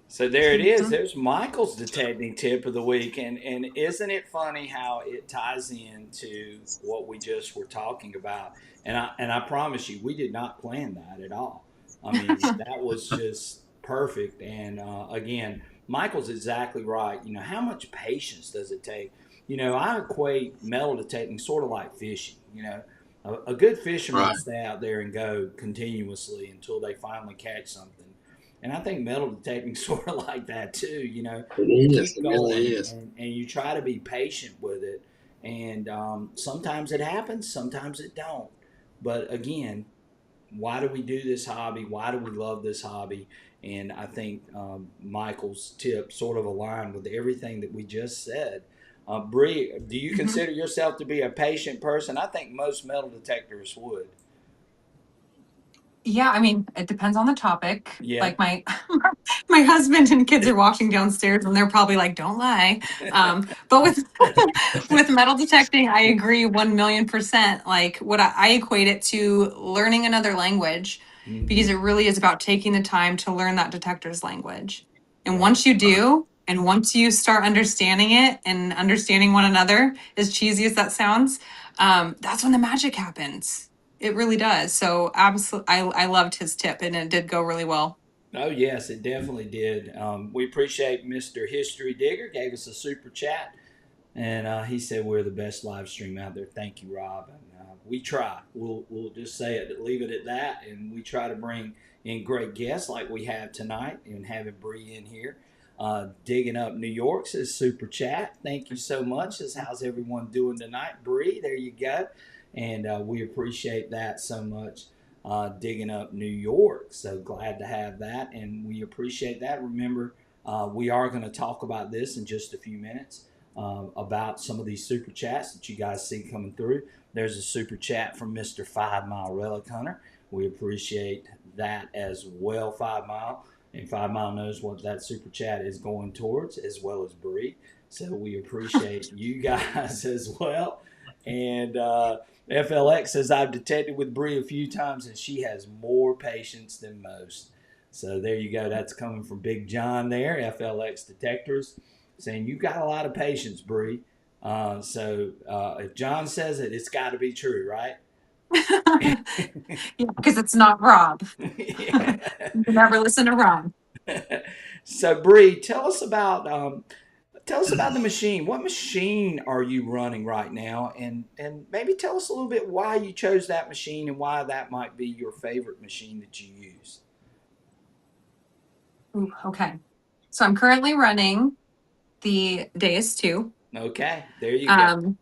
A: So there it is. There's Michael's detecting tip of the week, and isn't it funny how it ties into what we just were talking about? And I promise you, we did not plan that at all. I mean, that was just perfect. And again, Michael's exactly right. How much patience does it take? I equate metal detecting sort of like fishing. A good fisherman will
B: Right.
A: stay out there and go continuously until they finally catch something. And I think metal detecting sort of like that too.
B: It
A: You
B: is.
A: keep
B: It really
A: going,
B: is.
A: and you try to be patient with it. And sometimes it happens, sometimes it don't. But again, why do we do this hobby? Why do we love this hobby? And I think Michael's tip sort of aligned with everything that we just said. Bree, do you
C: Mhm.
A: consider yourself to be a patient person? I think most metal detectors would.
C: Yeah, I mean, it depends on the topic.
A: Yeah.
C: Like my my husband and kids are walking downstairs and they're probably like, "Don't lie." But with with metal detecting, I agree 1,000,000%. Like what I equate it to learning another language because
A: Hmm.
C: it really is about taking the time to learn that detector's language. And
A: Right.
C: once you do, and once you start understanding it and understanding one another, as cheesy as that sounds, that's when the magic happens. It really does. So absolutely, I loved his tip, and it did go really well.
A: Oh yes, it definitely did. We appreciate Mr. History Digger gave us a super chat, and he said we're the best live stream out there. Thank you, Rob. And we try. We'll just say it, leave it at that, and we try to bring in great guests like we have tonight, and having Bree in here. Digging up New York says super chat. Thank you so much. Says how's everyone doing tonight, Bree? There you go, and we appreciate that so much. Digging up New York. So glad to have that, and we appreciate that. Remember, we are going to talk about this in just a few minutes about some of these super chats that you guys see coming through. There's a super chat from Mr. 5 Mile Relic Hunter. We appreciate that as well, 5 Mile. And 5 Mile knows what that super chat is going towards, as well as Bree. So we appreciate you guys as well. And FLX says, I've detected with Bree a few times and she has more patience than most. So there you go. That's coming from Big John there, FLX Detectors, saying, you got a lot of patience, Bree. If John says it, it's got to be true, right?
C: Yeah, because it's not Rob.
A: Yeah.
C: You never listen to Rob.
A: So Bree, tell us about the machine. What machine are you running right now, and maybe tell us a little bit why you chose that machine and why that might be your favorite machine that you use.
C: Ooh, okay. So I'm currently running the Days 2.
A: Okay, there you go.
C: Um,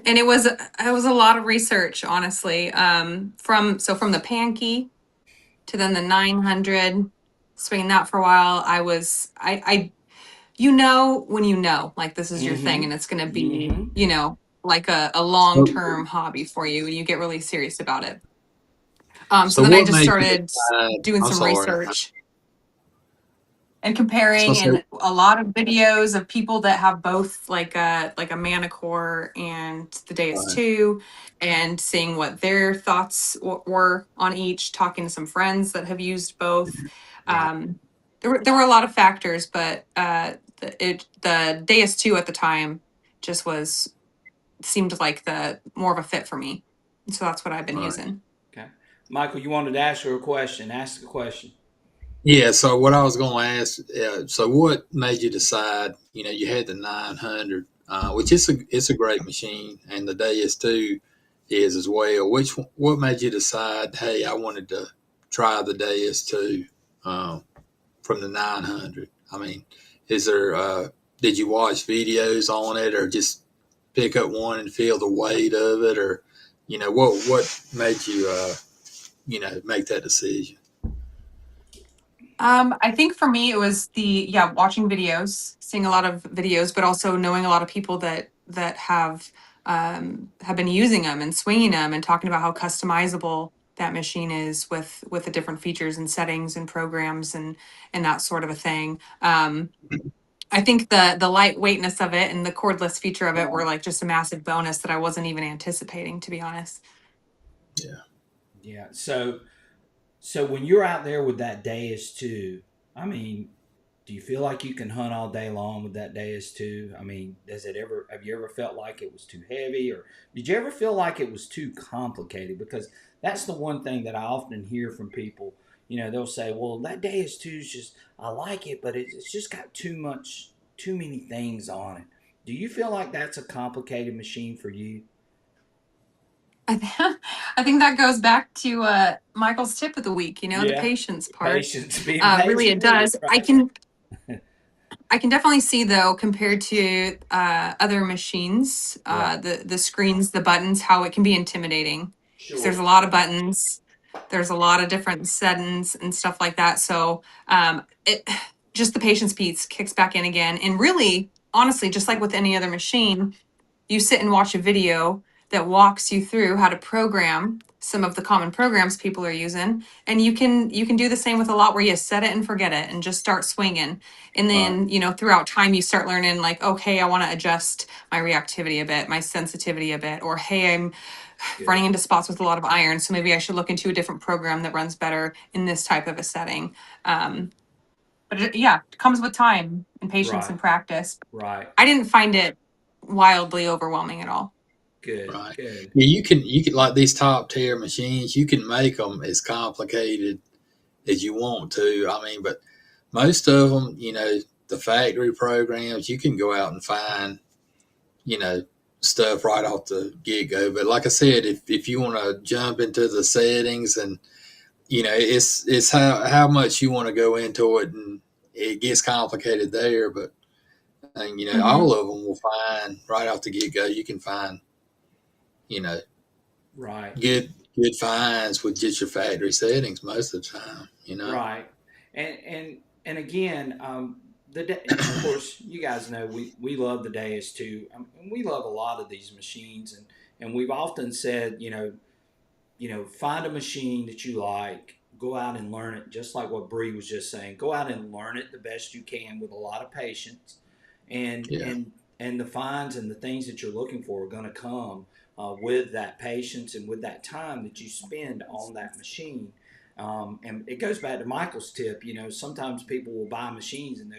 C: and it was a lot of research, honestly. From the Pankey to then the 900, swinging that for a while. I when like this is your thing
A: Mm-hmm.
C: and it's going to be,
A: Mm-hmm.
C: like a
B: So,
C: long-term hobby for you and you get really serious about it. So
B: so
C: then I
B: what
C: just
B: made you
C: started
B: decide?
C: doing
B: I'm
C: some
B: sorry.
C: research and
B: So,
C: comparing,
B: so
C: and a lot of videos of people that have both like a Manicore and the Deus
B: right,
C: 2, and seeing what their thoughts were on each, talking to some friends that have used both.
A: Right.
C: There were a lot of factors, but the Deus 2 at the time just seemed like the more of a fit for me. So that's what I've been
B: right.
C: using.
A: Okay. Michael, you wanted to ask her a question. Ask the question.
B: Yeah. So what I was going to ask. So what made you decide? You had the 900, which it's a great machine, and the DS2 is as well. What made you decide? Hey, I wanted to try the DS2 from the 900. I mean, is there? Did you watch videos on it, or just pick up one and feel the weight of it, or what made you make that decision?
C: I think for me it was watching videos, seeing a lot of videos, but also knowing a lot of people that have been using them and swinging them and talking about how customizable that machine is with the different features and settings and programs and that sort of a thing. I think the lightweightness of it and the cordless feature of it were like just a massive bonus that I wasn't even anticipating, to be honest.
B: Yeah.
A: Yeah. So when you're out there with that Deus 2, I mean, do you feel like you can hunt all day long with that Deus 2? I mean, have you ever felt like it was too heavy, or did you ever feel like it was too complicated? Because that's the one thing that I often hear from people. They'll say, well, that Deus 2 is just, I like it, but it's just got too many things on it. Do you feel like that's a complicated machine for you?
C: I think that goes back to Michael's tip of the week, the
A: Yeah.
C: patience part.
A: Patience, being
C: Really,
A: patient
C: it
A: with it,
C: does. I
A: right?
C: can I can definitely see, though, compared to other machines,
A: Yeah.
C: the screens, the buttons, how it can be intimidating because there's
A: Sure.
C: a lot of buttons, there's a lot of different settings and stuff like that. So it just the patience piece kicks back in again, and really, honestly, just like with any other machine, you sit and watch a video that walks you through how to program some of the common programs people are using, and you can do the same with a lot where you set it and forget it and just start swinging. And
B: Right.
C: then throughout time you start learning, like, okay, I want to adjust my reactivity a bit, my sensitivity a bit, or hey, I'm running
A: Good.
C: into spots with a lot of iron, so maybe I should look into a different program that runs better in this type of a setting. um, but it comes with time and patience
A: Right.
C: and practice.
A: Right.
C: I didn't find it wildly overwhelming at all.
A: Good.
B: Right.
A: Good.
B: Yeah, you can like these top tier machines. You can make them as complicated as you want to. I mean, but most of them, the factory programs, you can go out and find, you know, stuff right off the get go. But like I said, if you want to jump into the settings, and it's how much you want to go into it, and it gets complicated there. But and
C: Hmm.
B: all of them will find right off the get go. You can find you know
A: Right.
B: good finds with just your factory settings most of the time.
A: Right. And again, of course, you guys know we love the Deus too. And we love a lot of these machines, and we've often said, find a machine that you like, go out and learn it, just like what Bree was just saying. Go out and learn it the best you can with a lot of patience, and
B: Yeah,
A: and and the finds and the things that you're looking for are going to come with that patience and with that time that you spend on that machine. And it goes back to Michael's tip. Sometimes people will buy machines and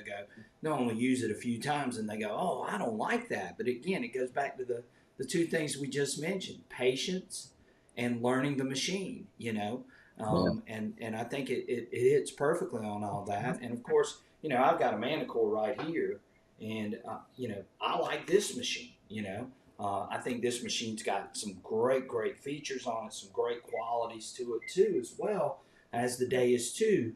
A: they'll only use it a few times and they go, oh, I don't like that. But again, it goes back to the two things we just mentioned: patience and learning the machine.
B: yeah,
A: And I think it hits perfectly on all that. And of course, I've got a Manicore right here, and I like this machine. I think this machine's got some great features on it, some great qualities to it too, as well as the Deus too.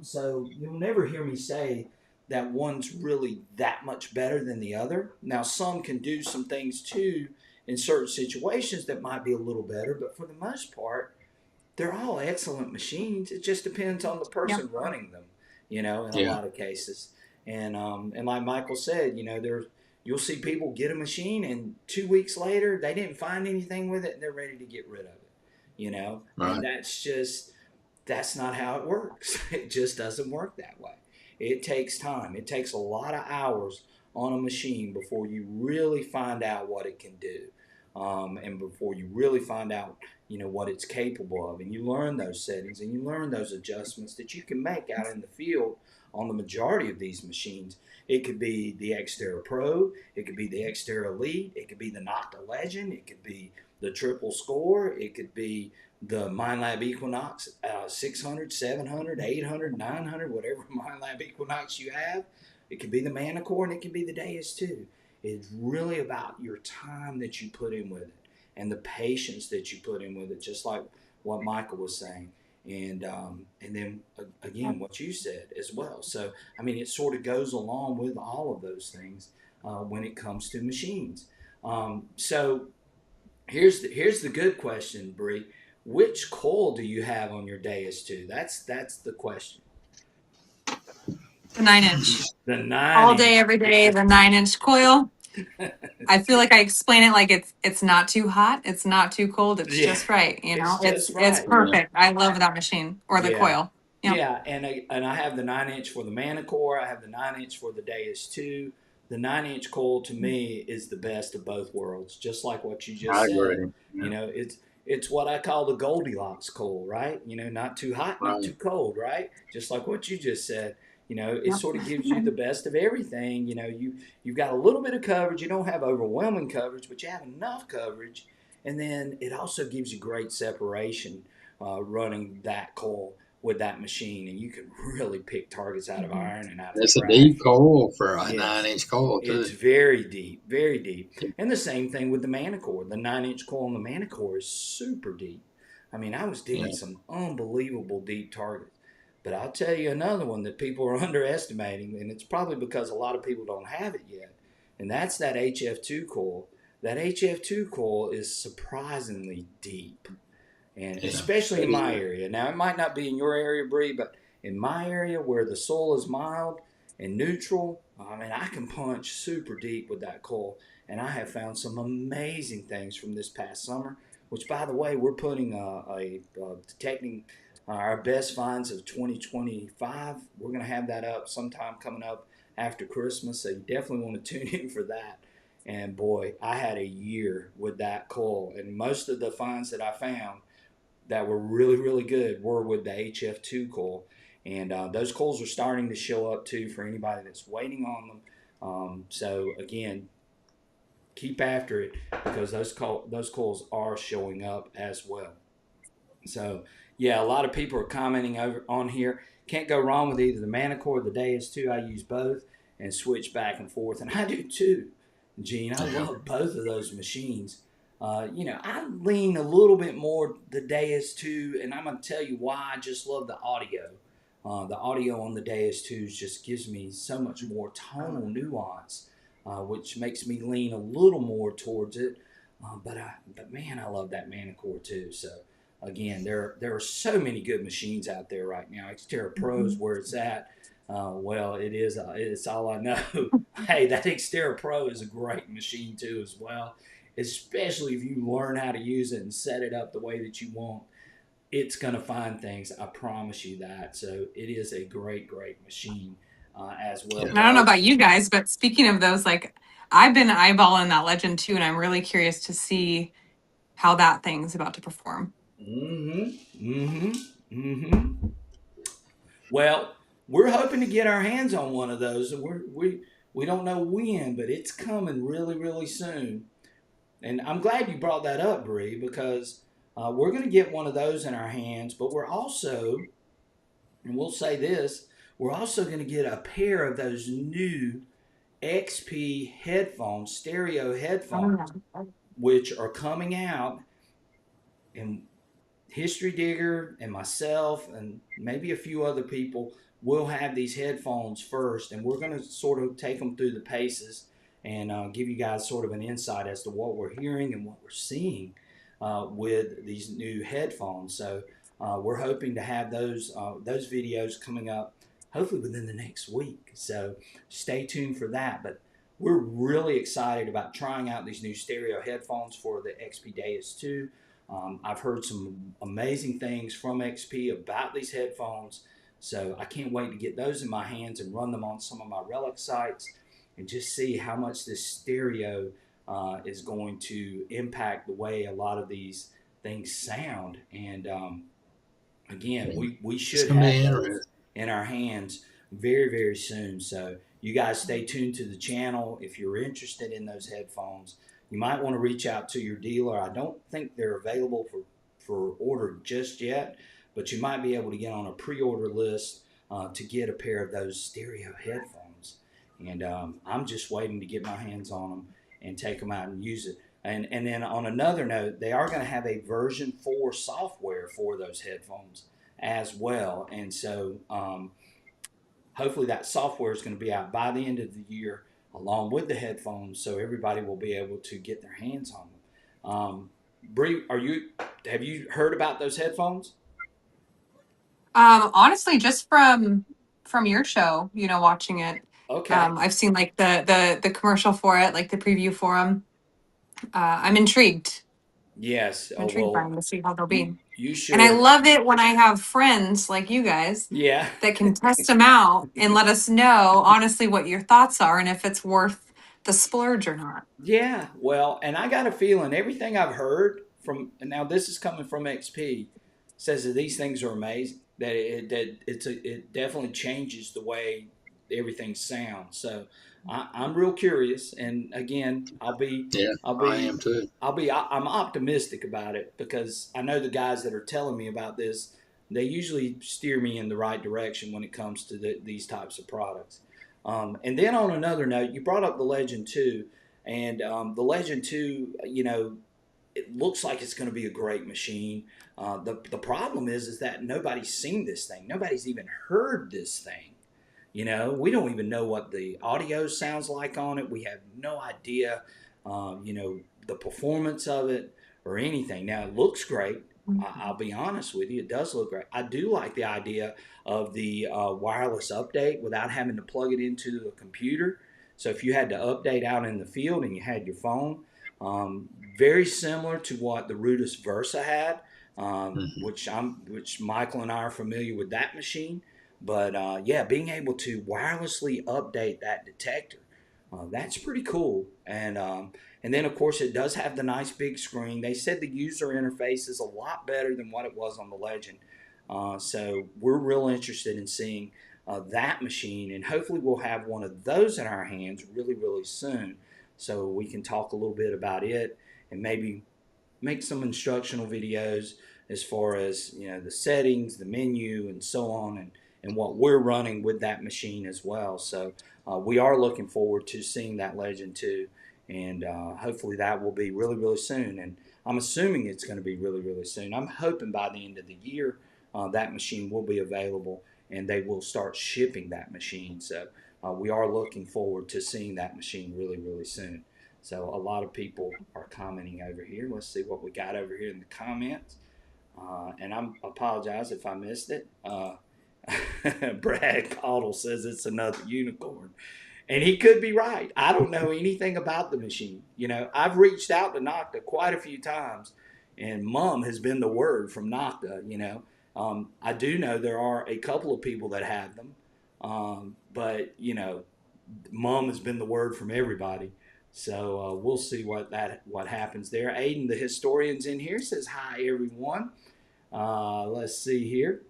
A: So you'll never hear me say that one's really that much better than the other. Now, some can do some things too in certain situations that might be a little better, but for the most part, they're all excellent machines. It just depends on the
C: Yeah.
A: person running them, in a
B: Yeah.
A: lot of cases. And like Michael said, you'll see people get a machine and 2 weeks later they didn't find anything with it and they're ready to get rid of it, and
B: Right.
A: that's not how it works. It just doesn't work that way. It takes time. It takes a lot of hours on a machine before you really find out what it can do, and before you really find out, what it's capable of. And you learn those settings and you learn those adjustments that you can make out in the field on the majority of these machines. It could be the Xterra Pro, it could be the Xterra Elite, it could be the Nocta Legend, it could be the Triple Score, it could be the MindLab Equinox 600, 700, 800, 900, whatever MindLab Equinox you have. It could be the Manicore and it could be the Deus 2. It's really about your time that you put in with it and the patience that you put in with it, just like what Michael was saying. And then again, what you said as well. So, I mean, it sort of goes along with all of those things when it comes to machines. So here's the good question, Bree. Which coil do you have on your Deus 2? That's the question.
C: The 9-inch.
A: The 9
C: All day,
A: inch.
C: every day, the 9-inch coil. I feel like I explain it like it's not too hot, it's not too cold, it's
A: Yeah,
C: just right.
A: it's
C: It's
A: just
C: it's
A: right.
B: Yeah.
C: perfect. I love that machine or the
A: Yeah,
C: coil. Yeah.
A: yeah, and I have the 9 inch for the Manicore. I have the 9 inch for the Deus 2. The 9 inch coil to me is the best of both worlds, just like what you just
B: I
A: said.
B: agree. Yeah.
A: It's what I call the Goldilocks coil, right? Not too hot, not
B: Right.
A: too cold, right? Just like what you just said. It
C: Yep.
A: sort of gives you the best of everything. You've got a little bit of coverage. You don't have overwhelming coverage, but you have enough coverage, and then it also gives you great separation running that coil with that machine, and you can really pick targets out of
C: Mhm.
A: iron and out of
B: That's a deep
A: trash.
B: coil for a nine
A: Yes,
B: inch coil
A: it's
B: too.
A: very deep, very deep. And the same thing with the Manicore. The 9 inch coil on the Manicore is super deep. I mean, I was
B: Yeah.
A: digging some unbelievable deep targets. But I'll tell you another one that people are underestimating, and it's probably because a lot of people don't have it yet, and that's that HF2 coil. That HF2 coil is surprisingly deep, and
B: Yeah.
A: especially
B: It
A: in my
B: is.
A: area. Now, it might not be in your area, Bree, but in my area where the soil is mild and neutral, I mean, I can punch super deep with that coil, and I have found some amazing things from this past summer. Which, by the way, we're putting detecting our best finds of 2025. We're going to have that up sometime coming up after Christmas, so you definitely want to tune in for that. And boy, I had a year with that coil, and most of the finds that I found that were really, really good were with the HF2 coil. And those coils are starting to show up too for anybody that's waiting on them. So, again, keep after it because those coils are showing up as well. So, yeah, a lot of people are commenting over on here. Can't go wrong with either the Manicore or the Deus 2. I use both and switch back and forth, and I do too, Gene. I
B: Yeah.
A: love both of those machines. I lean a little bit more the Deus 2, and I'm going to tell you why. I just love the audio. The audio on the Deus 2 just gives me so much more tonal nuance, which makes me lean a little more towards it. But man, I love that Manicore too. So again, there are so many good machines out there right now. Xterra Pro is
C: Mhm.
A: where it's at. Well, it is. It's all I know. Hey, that Xterra Pro is a great machine too, as well. Especially if you learn how to use it and set it up the way that you want, it's gonna find things. I promise you that. So it is a great, great machine as well.
B: Yeah.
C: And I
A: But
C: don't know about you guys, but speaking of those, like I've been eyeballing that Legend too, and I'm really curious to see how that thing's about to perform.
A: mm-hmm, mm-hmm, mm-hmm. Well, we're hoping to get our hands on one of those, and we don't know when, but it's coming really, really soon. And I'm glad you brought that up, Bree, because we're going to get one of those in our hands. But we're also, and we'll say this, we're also going to get a pair of those new XP headphones, stereo
C: Oh
A: headphones,
C: yeah.
A: which are coming out, and History Digger and myself and maybe a few other people will have these headphones first, and we're going to sort of take them through the paces and give you guys sort of an insight as to what we're hearing and what we're seeing with these new headphones. So we're hoping to have those videos coming up hopefully within the next week. So stay tuned for that. But we're really excited about trying out these new stereo headphones for the XP Deus 2. I've heard some amazing things from XP about these headphones, so I can't wait to get those in my hands and run them on some of my Relic sites and just see how much this stereo is going to impact the way a lot of these things sound. And again, we
B: It's
A: should
B: gonna be
A: have those
B: interesting.
A: in our hands very, very soon. So you guys stay tuned to the channel. If you're interested in those headphones, you might want to reach out to your dealer. I don't think they're available for order just yet, but you might be able to get on a pre-order list to get a pair of those stereo headphones. And I'm just waiting to get my hands on them and take them out and use it. And then on another note, they are going to have a version 4 software for those headphones as well. And so hopefully that software is going to be out by the end of the year along with the headphones, so everybody will be able to get their hands on them. Bree, have you heard about those headphones?
C: Honestly, just from your show, watching it,
A: Okay.
C: I've seen like the commercial for it, like the preview for them. I'm intrigued.
A: Yes.
C: I'm
A: Oh
C: intrigued by
A: well,
C: them to see how they'll
A: you
C: be.
A: you
C: And I
A: should.
C: love it when I have friends like you guys
A: Yeah.
C: that can test them out and let us know honestly what your thoughts are and if it's worth the splurge or not.
A: Yeah, well, and I got a feeling everything I've heard from, and now this is coming from XP, says that these things are amazing. It definitely changes the way everything sounds. So I'm real curious, and again,
B: Yeah,
A: I'll
B: I
A: be
B: am too.
A: I'm optimistic about it because I know the guys that are telling me about this. They usually steer me in the right direction when it comes to these types of products. And then on another note, you brought up the Legend 2, and the Legend 2, it looks like it's going to be a great machine. The problem is that nobody's seen this thing. Nobody's even heard this thing. We don't even know what the audio sounds like on it. We have no idea, the performance of it or anything. Now, it looks great. I'll be honest with you, it does look great. I do like the idea of the wireless update without having to plug it into a computer. So if you had to update out in the field and you had your phone, very similar to what the Rudis Versa had,
B: Hmm.
A: which Michael and I are familiar with that machine. But yeah, being able to wirelessly update that detector, that's pretty cool. And then of course it does have the nice big screen. They said the user interface is a lot better than what it was on the Legend. So we're real interested in seeing that machine, and hopefully we'll have one of those in our hands really, really soon, so we can talk a little bit about it and maybe make some instructional videos as far as the settings, the menu, and so on, and what we're running with that machine as well. So we are looking forward to seeing that Legend 2, and hopefully that will be really, really soon. And I'm assuming it's going to be really, really soon. I'm hoping by the end of the year that machine will be available and they will start shipping that machine. So we are looking forward to seeing that machine really, really soon. So a lot of people are commenting over here. Let's see what we got over here in the comments. And I apologize if I missed it. Brad Caudle says it's another unicorn. And he could be right. I don't know anything about the machine. I've reached out to Nocta quite a few times, and mum has been the word from Nocta. I do know there are a couple of people that have them, but mom has been the word from everybody. So we'll see what happens there. Aiden, the historian's in here, says hi everyone. Let's see here.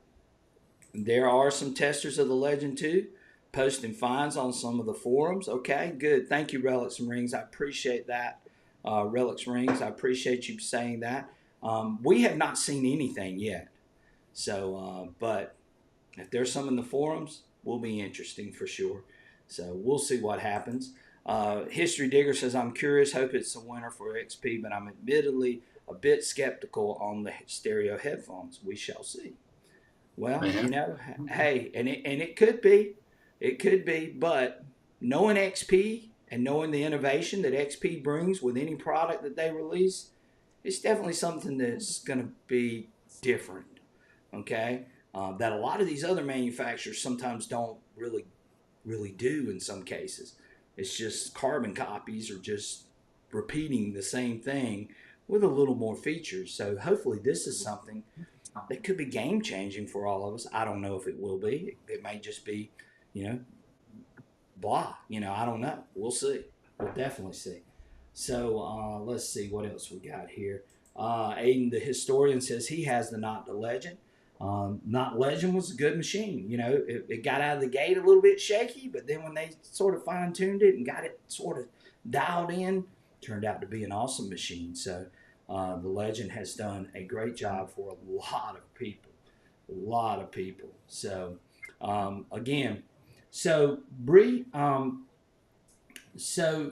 A: There are some testers of the Legend 2 posting finds on some of the forums. Okay, good. Thank you, Relics and Rings. I appreciate that. Relics Rings, I appreciate you saying that. We have not seen anything yet. So, but if there's some in the forums, will be interesting for sure. So we'll see what happens. History Digger says, I'm curious, hope it's a winner for XP, but I'm admittedly a bit skeptical on the stereo headphones. We shall see. Well,
B: Yeah.
A: hey, and it could be, but knowing XP, and knowing the innovation that XP brings with any product that they release, it's definitely something that's going to be different. Okay, that a lot of these other manufacturers sometimes don't really do in some cases. It's just carbon copies or just repeating the same thing with a little more features. So hopefully this is something that could be game changing for all of us. I don't know if it will be. It may just be, you know, blah. I don't know. We'll see. We'll definitely see. So let's see what else we got here. Aiden, the historian, says he has the Not the Legend. Not Legend was a good machine. It got out of the gate a little bit shaky, but then when they sort of fine tuned it and got it sort of dialed in, turned out to be an awesome machine. So the Legend has done a great job for a lot of people. A lot of people. So again, so Bree, so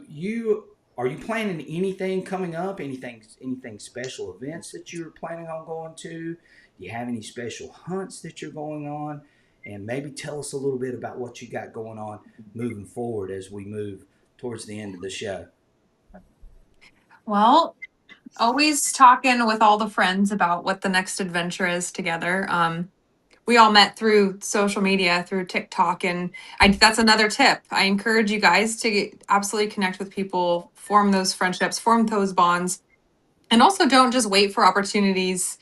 A: are you planning anything coming up? Anything special events that you're planning on going to? Do you have any special hunts that you're going on? And maybe tell us a little bit about what you got going on moving forward as we move towards the end of the show.
C: Well, always talking with all the friends about what the next adventure is together. We all met through social media, through TikTok, and that's another tip. I encourage you guys to absolutely connect with people, form those friendships, form those bonds, and also don't just wait for opportunities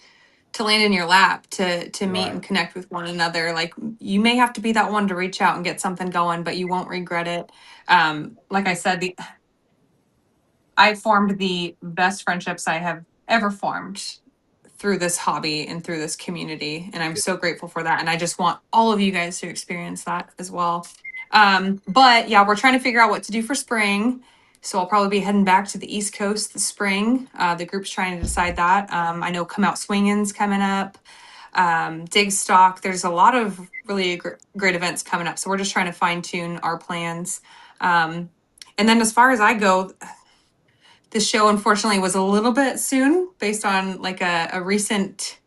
C: to land in your lap to meet and
A: Right.
C: connect with one another. Like, you may have to be that one to reach out and get something going, but you won't regret it. Like I said, I formed the best friendships I have ever formed through this hobby and through this community. And I'm
A: Good.
C: so grateful for that. And I just want all of you guys to experience that as well. But yeah, we're trying to figure out what to do for spring. So I'll probably be heading back to the East Coast this spring. The group's trying to decide that. I know Come Out Swinging's coming up. Dig Stock. There's a lot of really great events coming up. So we're just trying to fine tune our plans. And then as far as I go, this show unfortunately was a little bit soon based on like a recent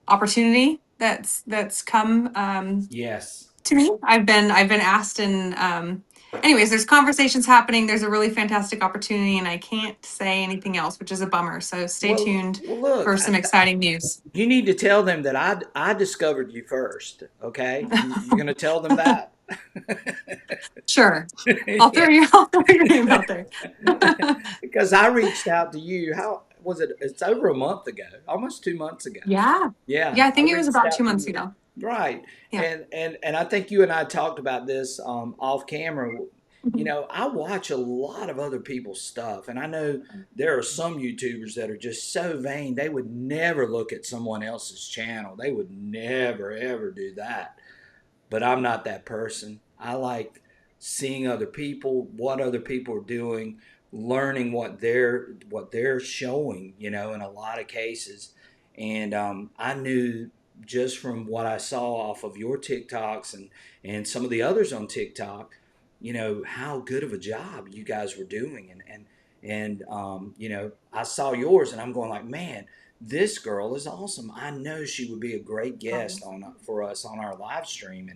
C: opportunity that's come
A: Yes.
C: to me. I've been asked, and anyways, there's conversations happening. There's a really fantastic opportunity, and I can't say anything else, which is a bummer. So stay
A: Well,
C: tuned
A: well, look,
C: for some exciting news.
A: you need to tell them that I discovered you first. Okay, you're gonna tell them that.
C: Sure, I'll throw
A: Yeah.
C: you I'll throw your name out there.
A: Because I reached out to you. How was it? It's over a month ago, almost 2 months ago.
C: Yeah,
A: Yeah,
C: yeah, I
A: I
C: think it was
A: reached
C: about
A: out
C: two
A: to
C: months
A: you.
C: ago.
A: Right,
C: Yeah.
A: and I think you and I talked about this off camera.
C: Mhm.
A: I watch a lot of other people's stuff, and I know there are some YouTubers that are just so vain they would never look at someone else's channel. They would never ever do that. But I'm not that person. I like seeing other people, what other people are doing, learning what they're showing. In a lot of cases, and I knew just from what I saw off of your TikToks and some of the others on TikTok, how good of a job you guys were doing, and I saw yours, and I'm going like, man, this girl is awesome. I know she would be a great guest for us on our live stream,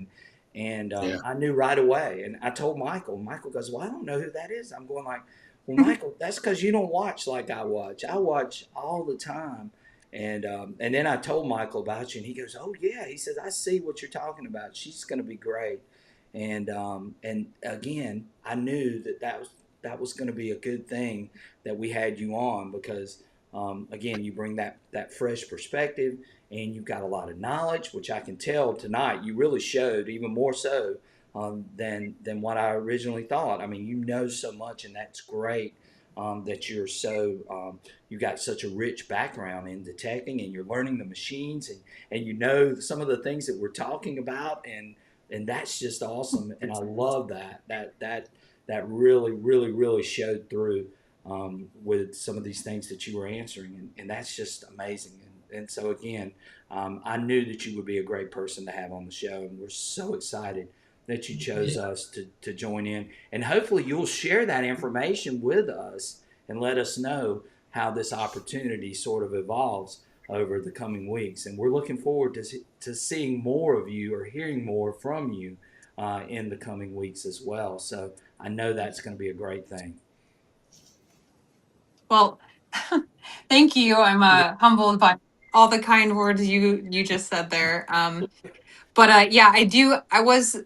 A: and
B: Yeah.
A: I knew right away. And I told Michael. Michael goes, "Well, I don't know who that is." I'm going like, "Well, Michael, that's because you don't watch like I watch. I watch all the time." And then I told Michael about you, and he goes, "Oh yeah." He says, "I see what you're talking about. She's going to be great." And again, I knew that was going to be a good thing that we had you on because again, you bring that fresh perspective, and you've got a lot of knowledge, which I can tell tonight you really showed even more so than what I originally thought. I mean, you know so much, and that's great. That you've got such a rich background in detecting, and you're learning the machines, and you know some of the things that we're talking about, and that's just awesome. And I love that really really really showed through with some of these things that you were answering, and that's just amazing. And so again, I knew that you would be a great person to have on the show, and we're so excited that you chose
B: Yeah.
A: us to join in. And hopefully, you'll share that information with us and let us know how this opportunity sort of evolves over the coming weeks. And we're looking forward to seeing more of you or hearing more from you in the coming weeks as well. So I know that's going to be a great thing.
C: Well, thank you. I'm humbled by all the kind words you just said there. But yeah, I was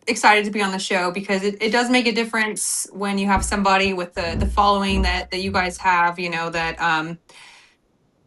C: excited to be on the show because it does make a difference when you have somebody with the following that you guys have, that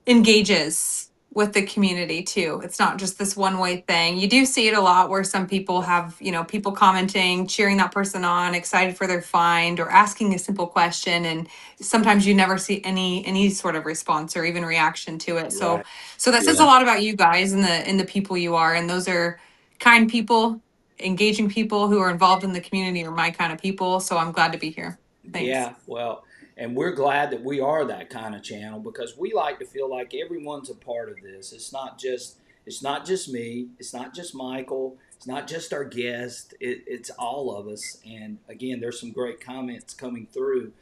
C: engages with the community too. It's not just this one way thing. You do see it a lot where some people have, people commenting, cheering that person on, excited for their find or asking a simple question, and sometimes you never see any sort of response or even reaction to it. So
A: Right.
C: so that says a
B: Yeah.
C: lot about you guys and the people you are, and those are kind people, engaging people who are involved in the community are my kind of people. So I'm glad to be here. Thanks.
A: Yeah, well, and we're glad that we are that kind of channel because we like to feel like everyone's a part of this. It's not just me, it's not just Michael, it's not just our guest. It's all of us. And again, there's some great comments coming through.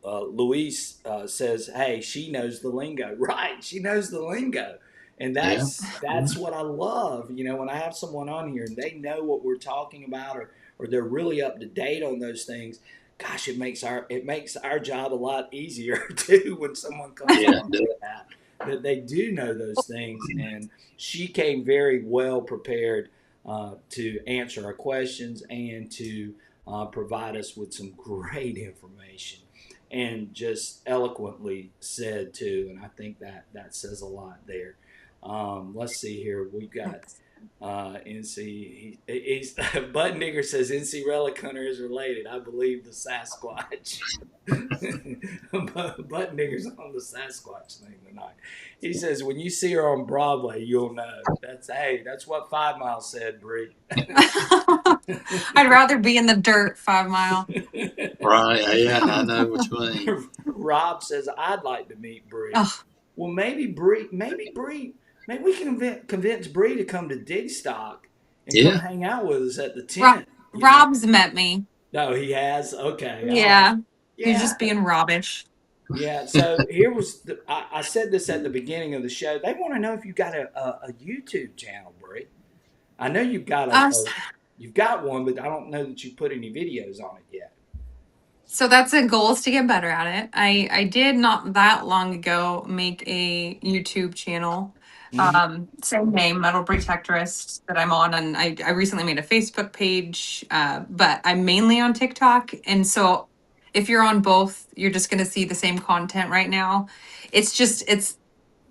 A: Luis says, "Hey, she knows the lingo." Right, she knows the lingo, and
B: Yeah.
A: that's what I love. When I have someone on here and they know what we're talking about, or they're really up to date on those things, gosh, it makes our job a lot easier too when someone comes
B: Yeah.
A: on like that they do know those things. And she came very well prepared to answer our questions and to provide us with some great information and just eloquently said too. And I think that says a lot there. Let's see here. We've got
C: Thanks.
A: he's Butt Nigger says NC Relic Hunter is related. I believe the Sasquatch. Butt Nigger's on the Sasquatch thing tonight. He says when you see her on Broadway, you'll know. That's what 5 Mile said, Bree.
C: I'd rather be in the dirt 5 mile.
B: Right. Yeah. I know what you mean.
A: Rob says I'd like to meet Bree.
C: Oh,
A: Well, maybe we can convince Bree to come to Digstock and come
B: Yeah.
A: hang out with us at the
C: Rob,
A: tent.
C: Rob's met me.
A: No, he has. Okay, all right.
C: Yeah, he's
A: Yeah,
C: just being Robbish.
A: yeah. So here was I said this at the beginning of the show. They want to know if you got a YouTube channel, Bree. I know
C: Um,
A: you've got one, but I don't know that you put any videos on it yet.
C: so that's a goal, is to get better at it. I did not that long ago make a YouTube channel.
A: Mm-hmm.
C: Same name, Metal BREtectorist, that I'm on, and I recently made a Facebook page. But I'm mainly on TikTok, and so if you're on both, you're just going to see the same content right now. It's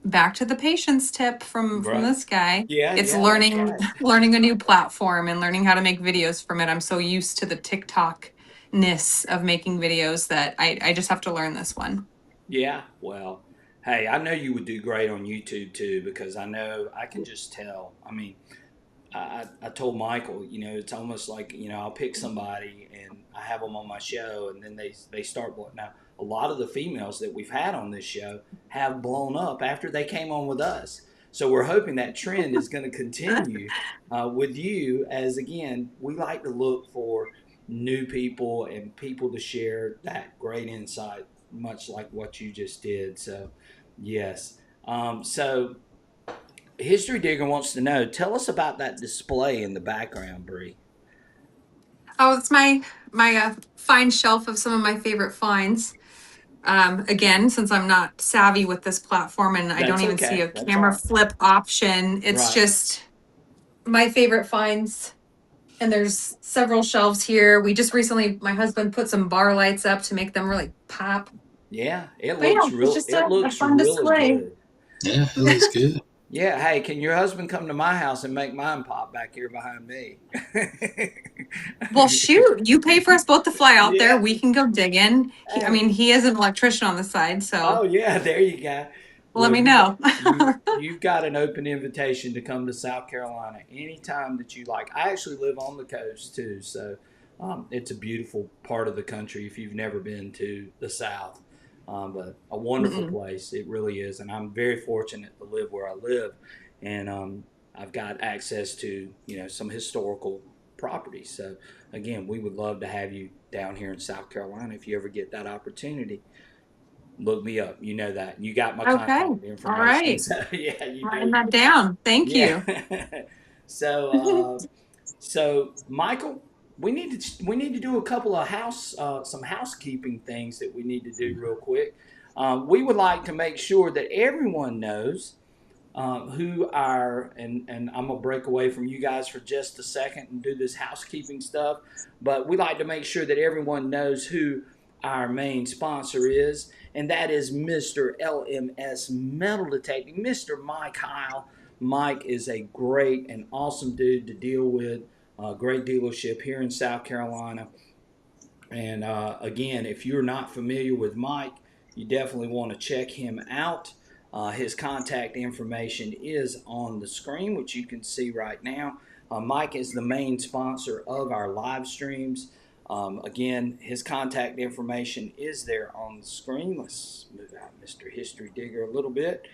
C: back to the patience tip from
A: Right.
C: this guy.
A: Yeah,
C: It's
A: yeah, that's
C: learning
A: right.
C: learning a new platform and learning how to make videos from it. I'm so used to the TikTok ness of making videos that I just have to learn this one.
A: Yeah, well, hey, I know you would do great on YouTube too because I can just tell. I mean, I told Michael, it's almost like, I'll pick somebody and I have them on my show and then they start blowing. Now, a lot of the females that we've had on this show have blown up after they came on with us. So we're hoping that trend is going to continue with you as, again, we like to look for new people and people to share that great insight, much like what you just did. So, yes. So History Digger wants to know. Tell us about that display in the background, Bree.
C: Oh, it's my fine shelf of some of my favorite finds. Again, since I'm not savvy with this platform and I don't
A: That's
C: even see
A: okay.
C: a
A: That's all
C: camera
A: right.
C: flip option, it's
A: Right.
C: just my favorite finds. And there's several shelves here. We just recently, my husband put some bar lights up to make them really pop.
A: Yeah, it
C: But yeah,
A: looks
C: it's
A: real.
C: just
A: It
C: a
A: looks
C: fun
A: really
C: display.
A: good.
B: Yeah. It looks good.
A: Yeah. Hey, can your husband come to my house and make mine pop back here behind me?
C: Well, shoot, you pay for us both to fly out there.
A: Yeah.
C: We can go digging. I
A: Hey.
C: mean, he is an electrician on the side,
A: Oh
C: so
A: yeah. There you go.
C: let
A: Well,
C: me know.
A: you've got an open invitation to come to South Carolina anytime that you like. I actually live on the coast too, so it's a beautiful part of the country if you've never been to the South. But a wonderful
C: Mm-mm.
A: place, it really is, and I'm very fortunate to live where I live, and I've got access to some historical properties. So again, we would love to have you down here in South Carolina if you ever get that opportunity. Look me up. You know that. You got my
C: Okay.
A: contact
C: All
A: information.
C: right.
A: So yeah, you do.
C: Writing that down. Thank
A: Yeah.
C: you.
A: So, so Michael, we need to do a couple of some housekeeping things that we need to do real quick. We would like to make sure that everyone knows who are and I'm gonna break away from you guys for just a second and do this housekeeping stuff. But we like to make sure that everyone knows who our main sponsor is, and that is Mr. LMS Metal Detecting, Mr. Mike Heil. Mike is a great and awesome dude to deal with. Great dealership here in South Carolina. And again, if you're not familiar with Mike, you definitely want to check him out. His contact information is on the screen, which you can see right now. Mike is the main sponsor of our live streams. Again, his contact information is there on the screen. Let's move out Mr. History Digger a little bit.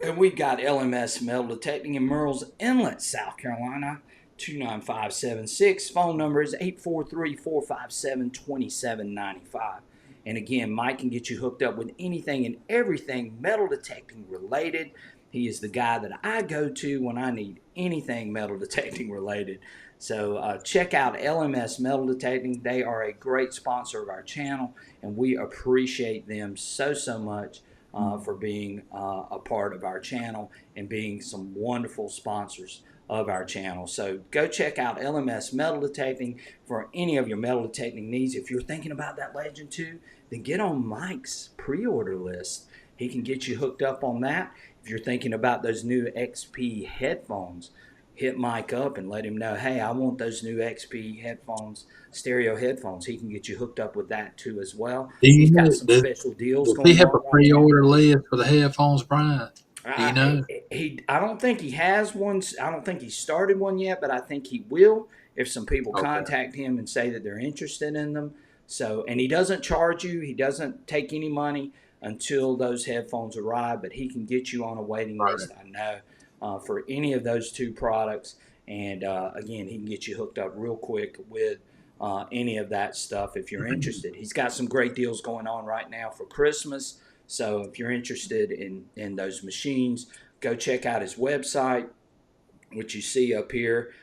A: And we've got LMS Metal Detecting in Murrells Inlet, South Carolina, 29576. Phone number is 843-457-2795. And again, Mike can get you hooked up with anything and everything metal detecting related. He is the guy that I go to when I need anything metal detecting related. So check out LMS Metal Detecting. They are a great sponsor of our channel, and we appreciate them so much for being a part of our channel and being some wonderful sponsors of our channel. So go check out LMS Metal Detecting for any of your metal detecting needs. If you're thinking about that Legend 2, then get on Mike's pre-order list. He can get you hooked up on that. If you're thinking about those new XP headphones, hit Mike up and let him know, hey, I want those new XP headphones, stereo headphones. He can get you hooked up with that too as well.
B: Do you
A: He's got
B: know,
A: some special deals
B: does he
A: going
B: have a
A: on right now.
B: pre-order list for the headphones, Brian? Do you
A: I,
B: know?
A: I don't think he has one. I don't think he started one yet, but I think he will if some people
B: Okay.
A: contact him and say that they're interested in them. So, and he doesn't charge you. He doesn't take any money until those headphones arrive, but he can get you on a waiting
B: Right.
A: list. I know for any of those two products. And again, he can get you hooked up real quick with any of that stuff if you're interested. He's got some great deals going on right now for Christmas. So if you're interested in those machines, go check out his website, which you see up here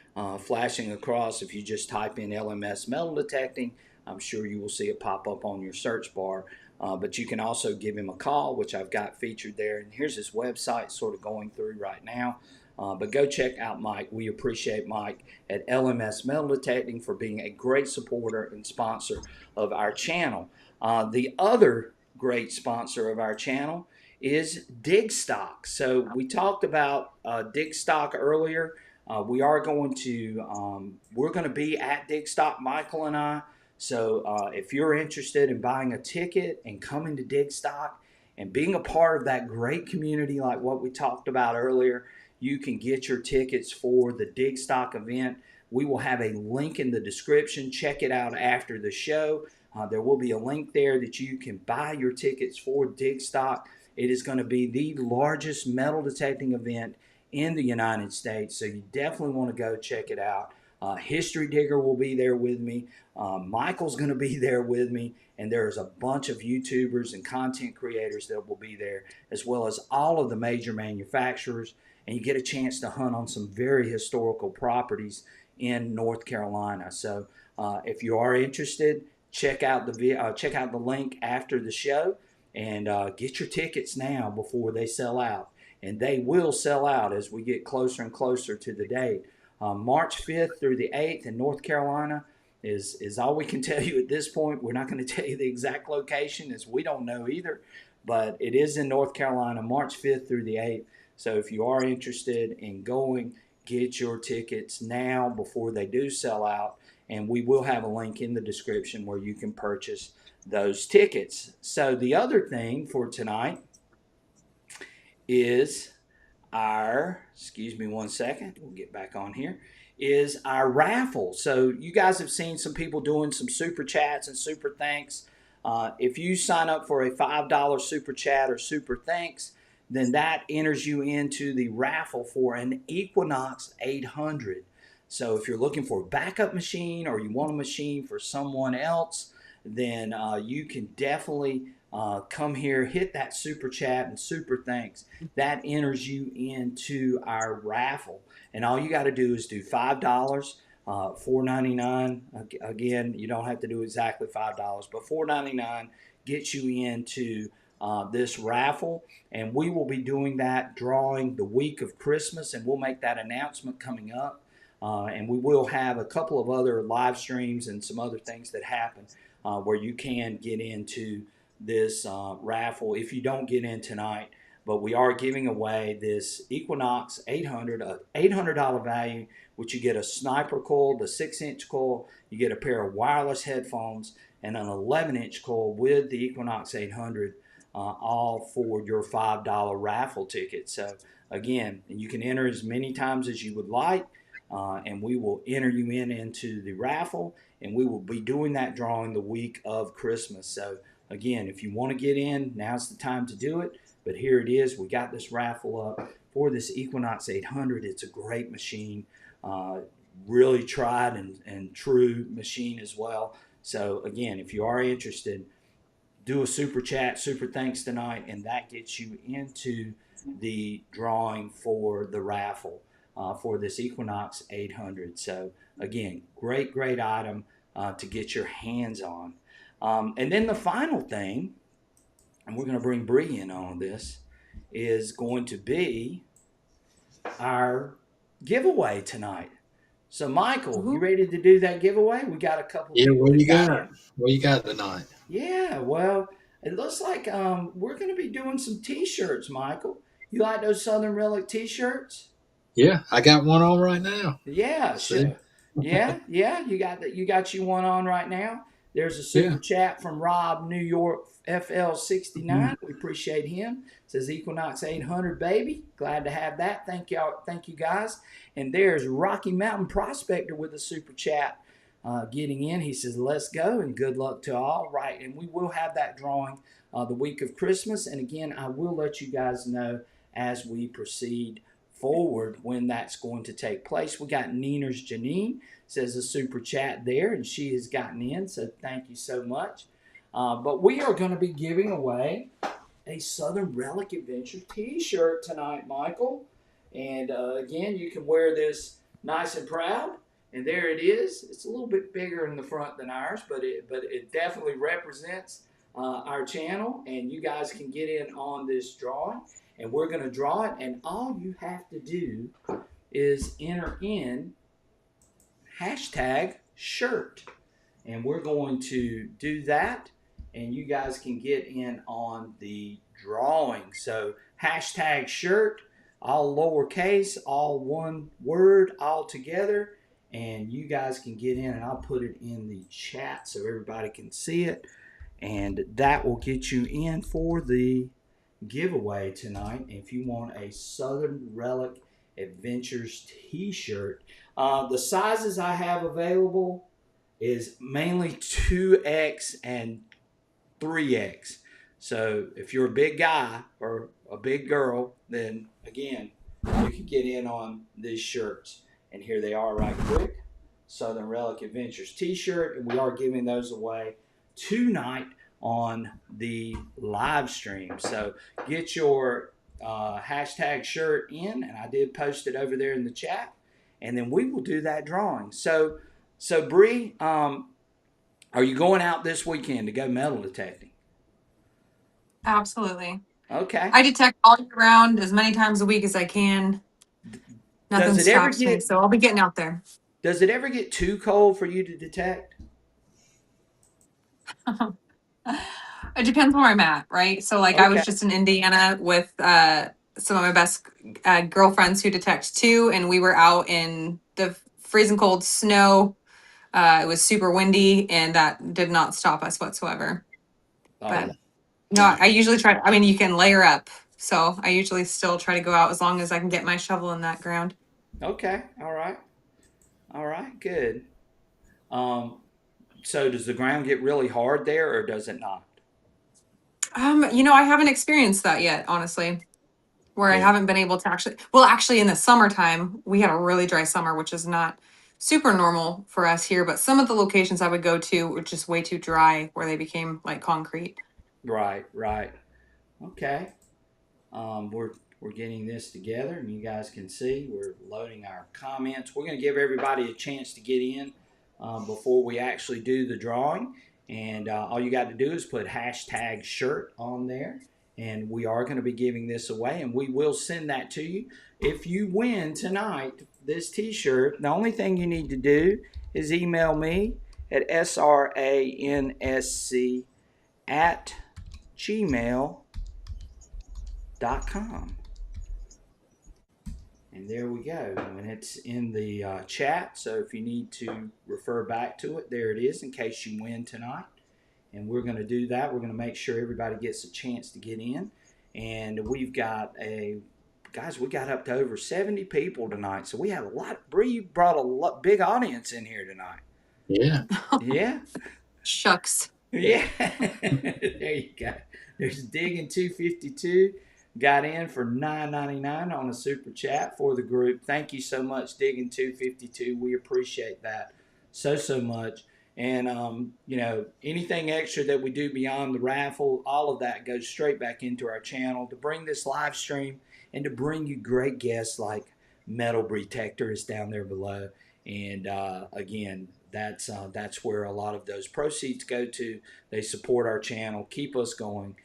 A: flashing across. If you just type in LMS Metal Detecting, I'm sure you will see it pop up on your search bar. But you can also give him a call, which I've got featured there. And here's his website sort of going through right now. But go check out Mike. We appreciate Mike at LMS Metal Detecting for being a great supporter and sponsor of our channel. The other great sponsor of our channel is Digstock. So we talked about Digstock earlier. We're going to be at Digstock, Michael and I. So if you're interested in buying a ticket and coming to Digstock and being a part of that great community like what we talked about earlier, you can get your tickets for the Digstock event. We will have a link in the description. Check it out after the show. There will be a link there that you can buy your tickets for Digstock. It is going to be the largest metal detecting event in the United States, so you definitely want to go check it out. History Digger will be there with me. Michael's going to be there with me, and there's a bunch of YouTubers and content creators that will be there, as well as all of the major manufacturers. And you get a chance to hunt on some very historical properties in North Carolina. So if you are interested, check out the link after the show and get your tickets now before they sell out. And they will sell out as we get closer and closer to the date. March 5th through the 8th in North Carolina is all we can tell you at this point. We're not going to tell you the exact location as we don't know either, but it is in North Carolina, March 5th through the 8th. So if you are interested in going, get your tickets now before they do sell out. And we will have a link in the description where you can purchase those tickets. So the other thing for tonight is excuse me one second, we'll get back on here, is our raffle. So you guys have seen some people doing some super chats and super thanks. If you sign up for a $5 super chat or super thanks, then that enters you into the raffle for an Equinox 800. So if you're looking for a backup machine or you want a machine for someone else, then you can definitely come here, hit that super chat and super thanks. That enters you into our raffle. And all you got to do is do $5, $4.99. Again, you don't have to do exactly $5, but $4.99 gets you into this raffle. And we will be doing that drawing the week of Christmas, and we'll make that announcement coming up. And we will have a couple of other live streams and some other things that happen where you can get into this raffle if you don't get in tonight. But we are giving away this Equinox 800, a $800 value, which you get a sniper coil, the 6-inch coil, you get a pair of wireless headphones, and an 11-inch coil with the Equinox 800, all for your $5 raffle ticket. So again, you can enter as many times as you would like, and we will enter you into the raffle, and we will be doing that drawing the week of Christmas. So again, if you want to get in, now's the time to do it. But here it is. We got this raffle up for this Equinox 800. It's a great machine, really tried and true machine as well. So again, if you are interested, do a super chat, super thanks tonight, and that gets you into the drawing for the raffle for this Equinox 800. So again, great item to get your hands on. And then the final thing, and we're going to bring Bree in on this, is going to be our giveaway tonight. So Michael, you ready to do that giveaway? We got a couple
B: Yeah,
A: people
B: what you
A: that
B: got? What you got tonight?
A: Yeah, well, it looks like we're going to be doing some T-shirts, Michael. You like those Southern Relic T-shirts?
B: Yeah, I got one on right now.
A: Yeah,
B: See?
A: sure. Yeah, you got that. You got you one on right now. There's a
B: Yeah.
A: super chat from Rob New York FL69.
B: Mm-hmm.
A: We appreciate him. Says Equinox 800 baby. Glad to have that. Thank y'all. Thank you guys. And there's Rocky Mountain Prospector with a super chat getting in. He says let's go and good luck to all. Right, and we will have that drawing the week of Christmas. And again, I will let you guys know as we proceed forward when that's going to take place. We got Neeners Janine says a super chat there, and she has gotten in, so thank you so much. But we are going to be giving away a Southern Relic Adventure t-shirt tonight, Michael. And again, you can wear this nice and proud. And there it is. It's a little bit bigger in the front than ours, but it definitely represents our channel. And you guys can get in on this drawing. And we're going to draw it, and all you have to do is enter in hashtag shirt. And we're going to do that, and you guys can get in on the drawing. So hashtag shirt, all lowercase, all one word, all together, and you guys can get in, and I'll put it in the chat so everybody can see it, and that will get you in for the giveaway tonight. If you want a Southern Relic Adventures t-shirt, the sizes I have available is mainly 2X and 3X. So if you're a big guy or a big girl, then again, you can get in on these shirts. And here they are right quick. Southern Relic Adventures t-shirt, and we are giving those away tonight on the live stream. So get your hashtag shirt in, and I did post it over there in the chat, and then we will do that drawing. So Bree, are you going out this weekend to go metal detecting?
C: Absolutely.
A: Okay.
C: I detect all year round as many times a week as I can. Nothing stops me, so I'll be getting out there.
A: Does it ever get too cold for you to detect?
C: It depends where I'm at, right? So like I was just in Indiana with some of my best girlfriends who detect too, and we were out in the freezing cold snow. It was super windy, and that did not stop us whatsoever. But no, I usually try. I mean, you can layer up, so I usually still try to go out as long as I can get my shovel in that ground.
A: Okay. All right. Good. So does the ground get really hard there, or does it not?
C: I haven't experienced that yet, honestly, where I haven't been able to actually in the summertime, we had a really dry summer, which is not super normal for us here, but some of the locations I would go to were just way too dry where they became like concrete.
A: Right, right. Okay. We're getting this together, and you guys can see we're loading our comments. We're going to give everybody a chance to get in before we actually do the drawing. And all you got to do is put hashtag shirt on there. And we are going to be giving this away, and we will send that to you. If you win tonight, this t-shirt, the only thing you need to do is email me at sransc@gmail.com. And there we go. And it's in the chat. So if you need to refer back to it, there it is in case you win tonight. And we're going to do that. We're going to make sure everybody gets a chance to get in. And we've got guys, we got up to over 70 people tonight. So we have a lot. Bree brought big audience in here tonight.
B: Yeah.
A: Yeah.
C: Shucks.
A: Yeah. There you go. There's Digging 252. Got in for $9.99 on a super chat for the group. Thank you so much, Digging 252. We appreciate that so much. And anything extra that we do beyond the raffle, all of that goes straight back into our channel to bring this live stream and to bring you great guests like Metal BREtectorist down there below. And again, that's where a lot of those proceeds go to. They support our channel, keep us going.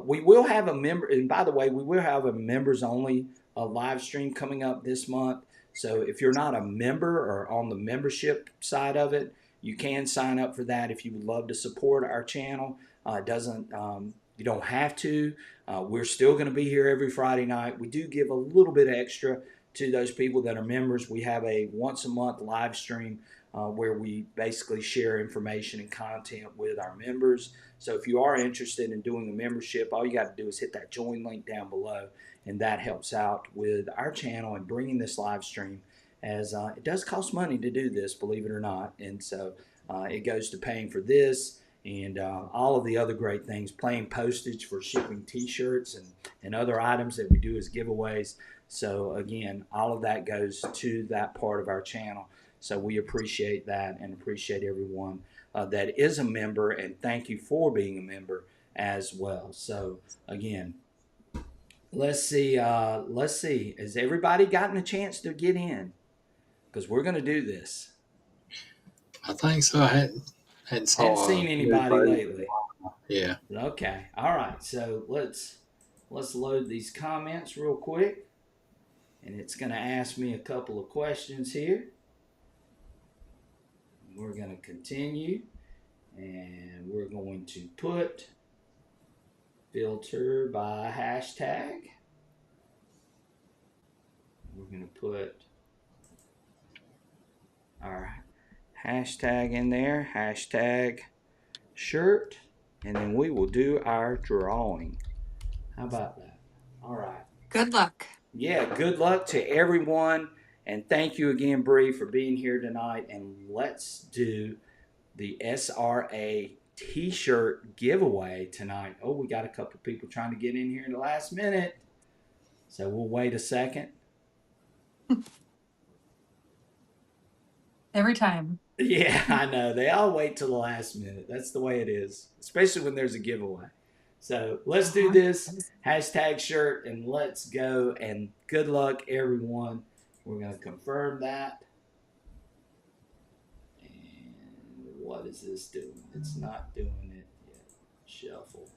A: We will have a member, and by the way, we will have a members only live stream coming up this month. So if you're not a member or on the membership side of it, you can sign up for that if you would love to support our channel. You don't have to. We're still going to be here every Friday night. We do give a little bit extra to those people that are members. We have a once a month live stream where we basically share information and content with our members. So if you are interested in doing a membership, all you got to do is hit that join link down below, and that helps out with our channel and bringing this live stream, as it does cost money to do this, believe it or not. And so it goes to paying for this and all of the other great things, paying postage for shipping t-shirts and other items that we do as giveaways. So again, all of that goes to that part of our channel. So we appreciate that and appreciate everyone that is a member, and thank you for being a member as well. So again, let's see. Has everybody gotten a chance to get in? Because we're going to do this.
B: I think so. I hadn't
A: Hadn't
B: saw
A: seen anybody lately.
B: Yeah.
A: Okay. All right. So let's load these comments real quick, and it's going to ask me a couple of questions here. We're going to continue, and we're going to put filter by hashtag. We're going to put our hashtag in there, hashtag shirt, and then we will do our drawing. How about that? All right.
C: Good luck.
A: Yeah, good luck to everyone. And thank you again, Bree, for being here tonight. And let's do the SRA t-shirt giveaway tonight. Oh, we got a couple people trying to get in here in the last minute. So we'll wait a second.
C: Every time.
A: Yeah, I know. They all wait till the last minute. That's the way it is, especially when there's a giveaway. So let's do this. Hashtag shirt, and let's go. And good luck, everyone. We're going to confirm that. And what is this doing? It's not doing it yet. Shuffle.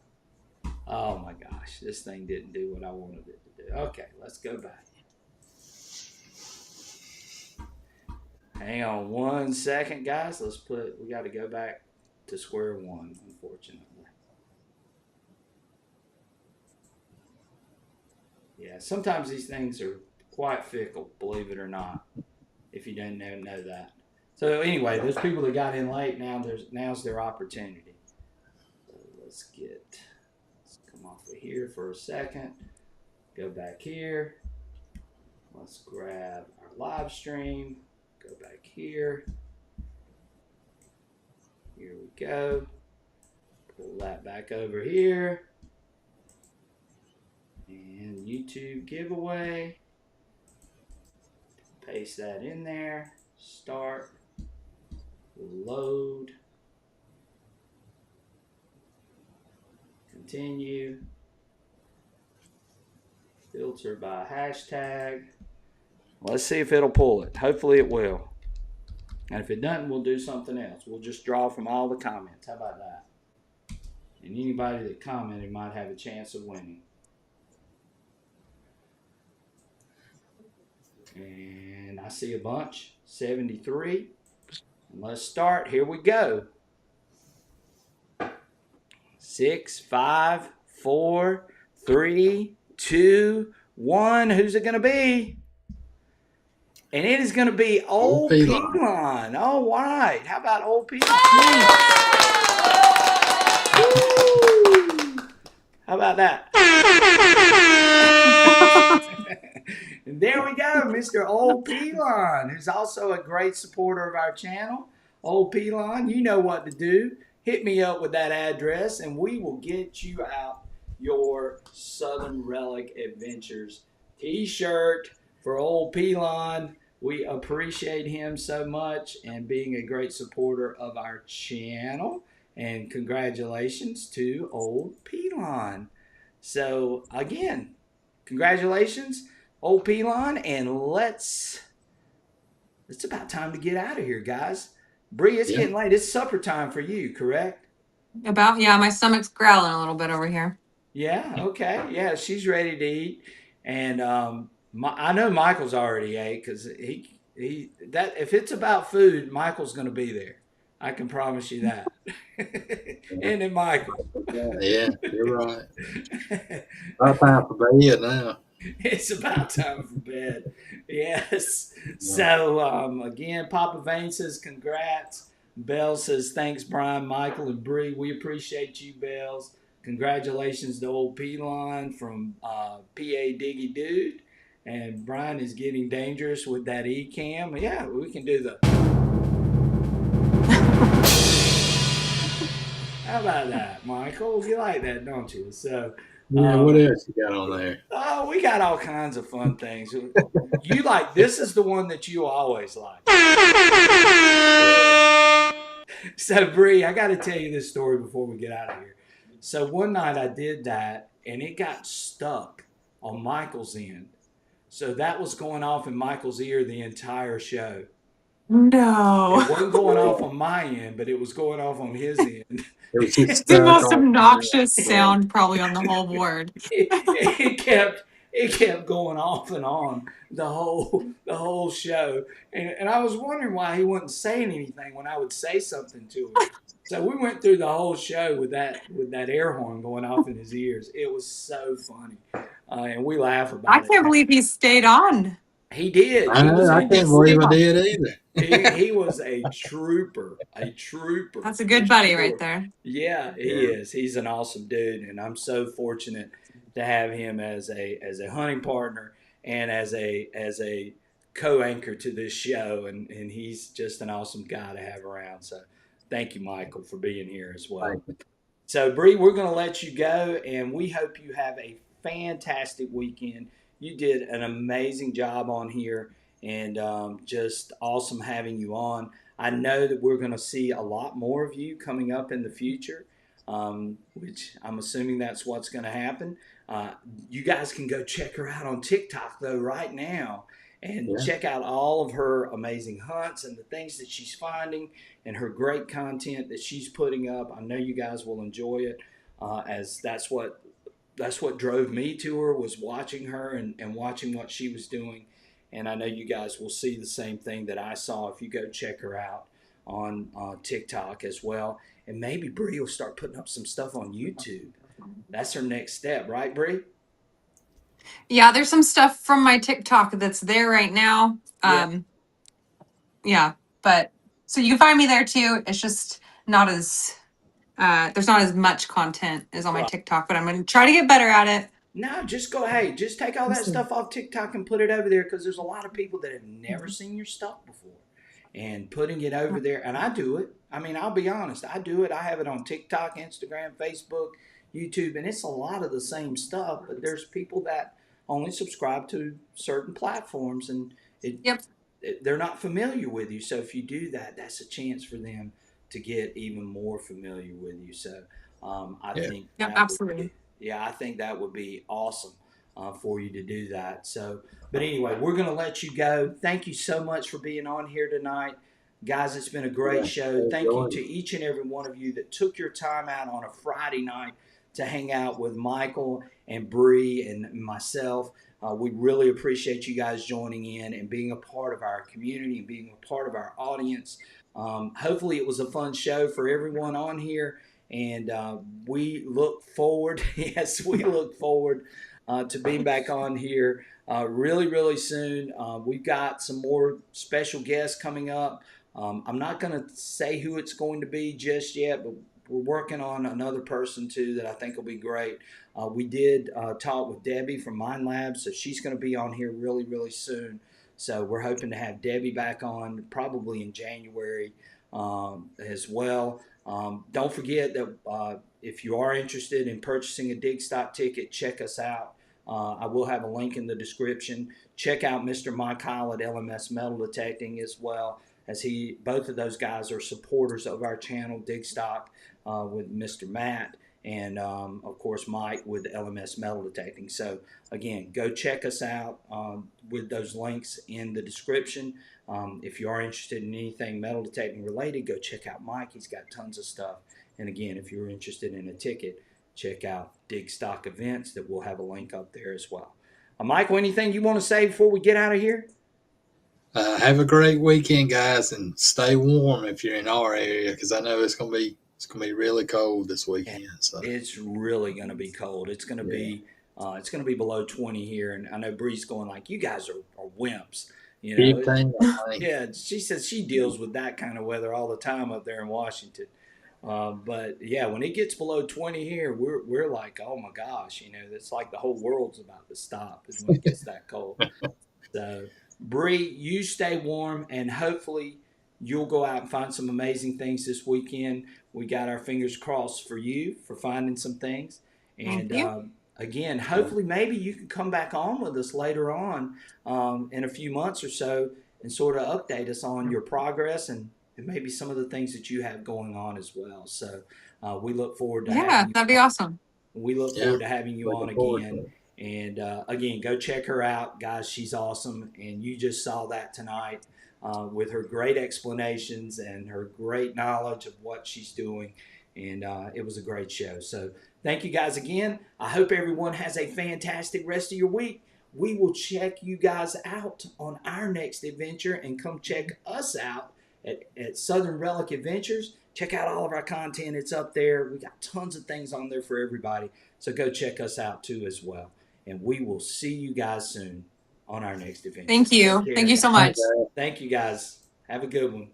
A: Oh my gosh, this thing didn't do what I wanted it to do. Okay, let's go back. Hang on 1 second, guys. We got to go back to square one, unfortunately. Yeah, sometimes these things are quite fickle, believe it or not, if you didn't know that. So anyway, those people that got in late, now's their opportunity. So let's come off of here for a second. Go back here. Let's grab our live stream. Go back here. Here we go. Pull that back over here. And YouTube giveaway. Paste that in there. Start. Load. continue. Filter by hashtag. Let's see if it'll pull it. Hopefully it will. And if it doesn't, we'll do something else. We'll just draw from all the comments. How about that? And anybody that commented might have a chance of winning. And I see a bunch. 73. And let's start. Here we go. 6, 5, 4, 3, 2, 1. Who's it going to be? And it is going to be Old Pelon. All right. How about Old Pelon? How about that? And there we go, Mr. Old Pelon, who's also a great supporter of our channel. Old Pelon, you know what to do. Hit me up with that address, and we will get you out your Southern Relic Adventures t-shirt for Old Pelon. We appreciate him so much and being a great supporter of our channel. And congratulations to Old Pelon. So, again, congratulations, Old Pelon, and it's about time to get out of here, guys. Bree, it's getting late. It's supper time for you, correct?
C: Yeah, my stomach's growling a little bit over here.
A: Yeah, okay. Yeah, she's ready to eat. And I know Michael's already ate because if it's about food, Michael's going to be there. I can promise you that. And then Michael.
B: Yeah, you're right. About time for bed now.
A: It's about time for bed. Yes. So, again, Papa Vane says congrats. Bell says thanks, Brian, Michael, and Bree. We appreciate you, Bells. Congratulations to Old Pelon from PA Diggy Dude. And Brian is getting dangerous with that E-cam. Yeah, we can do the... How about that, Michael? You like that, don't you? So...
B: Yeah, what else you got on there?
A: Oh, we got all kinds of fun things. You like, this is the one that you always like. So, Bree, I got to tell you this story before we get out of here. So, one night I did that, and it got stuck on Michael's end. So, that was going off in Michael's ear the entire show.
C: No.
A: It wasn't going off on my end, but it was going off on his end.
C: It's the most obnoxious sound probably on the whole board.
A: It kept going off and on the whole show, and I was wondering why he wasn't saying anything when I would say something to him. So we went through the whole show with that air horn going off in his ears. It was so funny, and we laugh about it.
C: I can't believe he stayed on.
A: He did.
B: I can't believe I did either.
A: He was a trooper.
C: That's a good buddy right there.
A: Yeah, he is. He's an awesome dude, and I'm so fortunate to have him as a hunting partner and as a co-anchor to this show, and he's just an awesome guy to have around. So thank you, Michael, for being here as well. So, Bree, we're going to let you go, and we hope you have a fantastic weekend. You did an amazing job on here, and just awesome having you on. I know that we're going to see a lot more of you coming up in the future, which I'm assuming that's what's going to happen. You guys can go check her out on TikTok, though, right now, and check out all of her amazing hunts and the things that she's finding and her great content that she's putting up. I know you guys will enjoy it, as that's what drove me to her, was watching her and watching what she was doing. And I know you guys will see the same thing that I saw if you go check her out on TikTok as well. And maybe Bree will start putting up some stuff on YouTube. That's her next step, right, Bree?
C: Yeah, there's some stuff from my TikTok that's there right now. Yeah, but so you can find me there too. It's just not as there's not as much content as on my TikTok, but I'm going to try to get better at it.
A: No, just take all that stuff off TikTok and put it over there, because there's a lot of people that have never seen your stuff before, and putting it over there. And I do it. I mean, I'll be honest, I do it. I have it on TikTok, Instagram, Facebook, YouTube, and it's a lot of the same stuff, but there's people that only subscribe to certain platforms, and they're not familiar with you. So if you do that, that's a chance for them to get even more familiar with you. So I
B: Yeah.
A: think
C: Yep,
A: that would
C: absolutely.
A: be, yeah, I think that would be awesome for you to do that. So, but anyway, we're going to let you go. Thank you so much for being on here tonight. Guys, it's been a great
B: Yeah.
A: show. Thank you
B: Enjoy.
A: to each and every one of you that took your time out on a Friday night to hang out with Michael and Bree and myself. We really appreciate you guys joining in and being a part of our community and being a part of our audience. Hopefully, it was a fun show for everyone on here, and we look forward. Yes, we look forward to being back on here really, really soon. We've got some more special guests coming up. I'm not going to say who it's going to be just yet, but we're working on another person too that I think will be great. We did talk with Debbie from Mind Lab, so she's going to be on here really, really soon. So we're hoping to have Debbie back on probably in January as well. Don't forget that if you are interested in purchasing a Dig Stock ticket, check us out. I will have a link in the description. Check out Mr. Mike Kyle at LMS Metal Detecting as well, as both of those guys are supporters of our channel, Dig Stock, with Mr. Matt, and of course Mike with LMS Metal Detecting. So again, go check us out with those links in the description. If you are interested in anything metal detecting related, go check out Mike. He's got tons of stuff. And again, if you're interested in a ticket, check out Dig Stock Events. That we'll have a link up there as well. Michael, anything you want to say before we get out of here?
B: Have a great weekend, guys, and stay warm if you're in our area, because I know it's gonna be really cold this weekend. So
A: It's really going to be cold.
B: yeah,
A: It's going to be below 20 here, and I know Bree's going like, you guys are wimps, you know.
B: 15, I think.
A: Yeah, she says she deals with that kind of weather all the time up there in Washington. But yeah, when it gets below 20 here, we're like, oh my gosh, you know, it's like the whole world's about to stop is when it gets that cold. So, Bree, you stay warm, and hopefully you'll go out and find some amazing things this weekend. We got our fingers crossed for you for finding some things.
C: Thank
A: And
C: you.
A: again, hopefully, maybe you can come back on with us later on in a few months or so and sort of update us on your progress and maybe some of the things that you have going on as well. So, we look forward to
C: Yeah,
A: having you
C: that'd be
A: on.
C: awesome.
A: We look
B: Yeah,
A: forward to having you on
B: looking forward to
A: again.
B: it.
A: And again, go check her out, guys. She's awesome. And you just saw that tonight with her great explanations and her great knowledge of what she's doing. And it was a great show. So thank you guys again. I hope everyone has a fantastic rest of your week. We will check you guys out on our next adventure, and come check us out at Southern Relic Adventures. Check out all of our content. It's up there. We got tons of things on there for everybody. So go check us out too as well. And we will see you guys soon on our next adventure.
C: Thank
A: Take
C: you.
A: care,
C: Thank you so
A: guys.
C: much.
B: Thanks,
A: Thank you guys. Have a good one.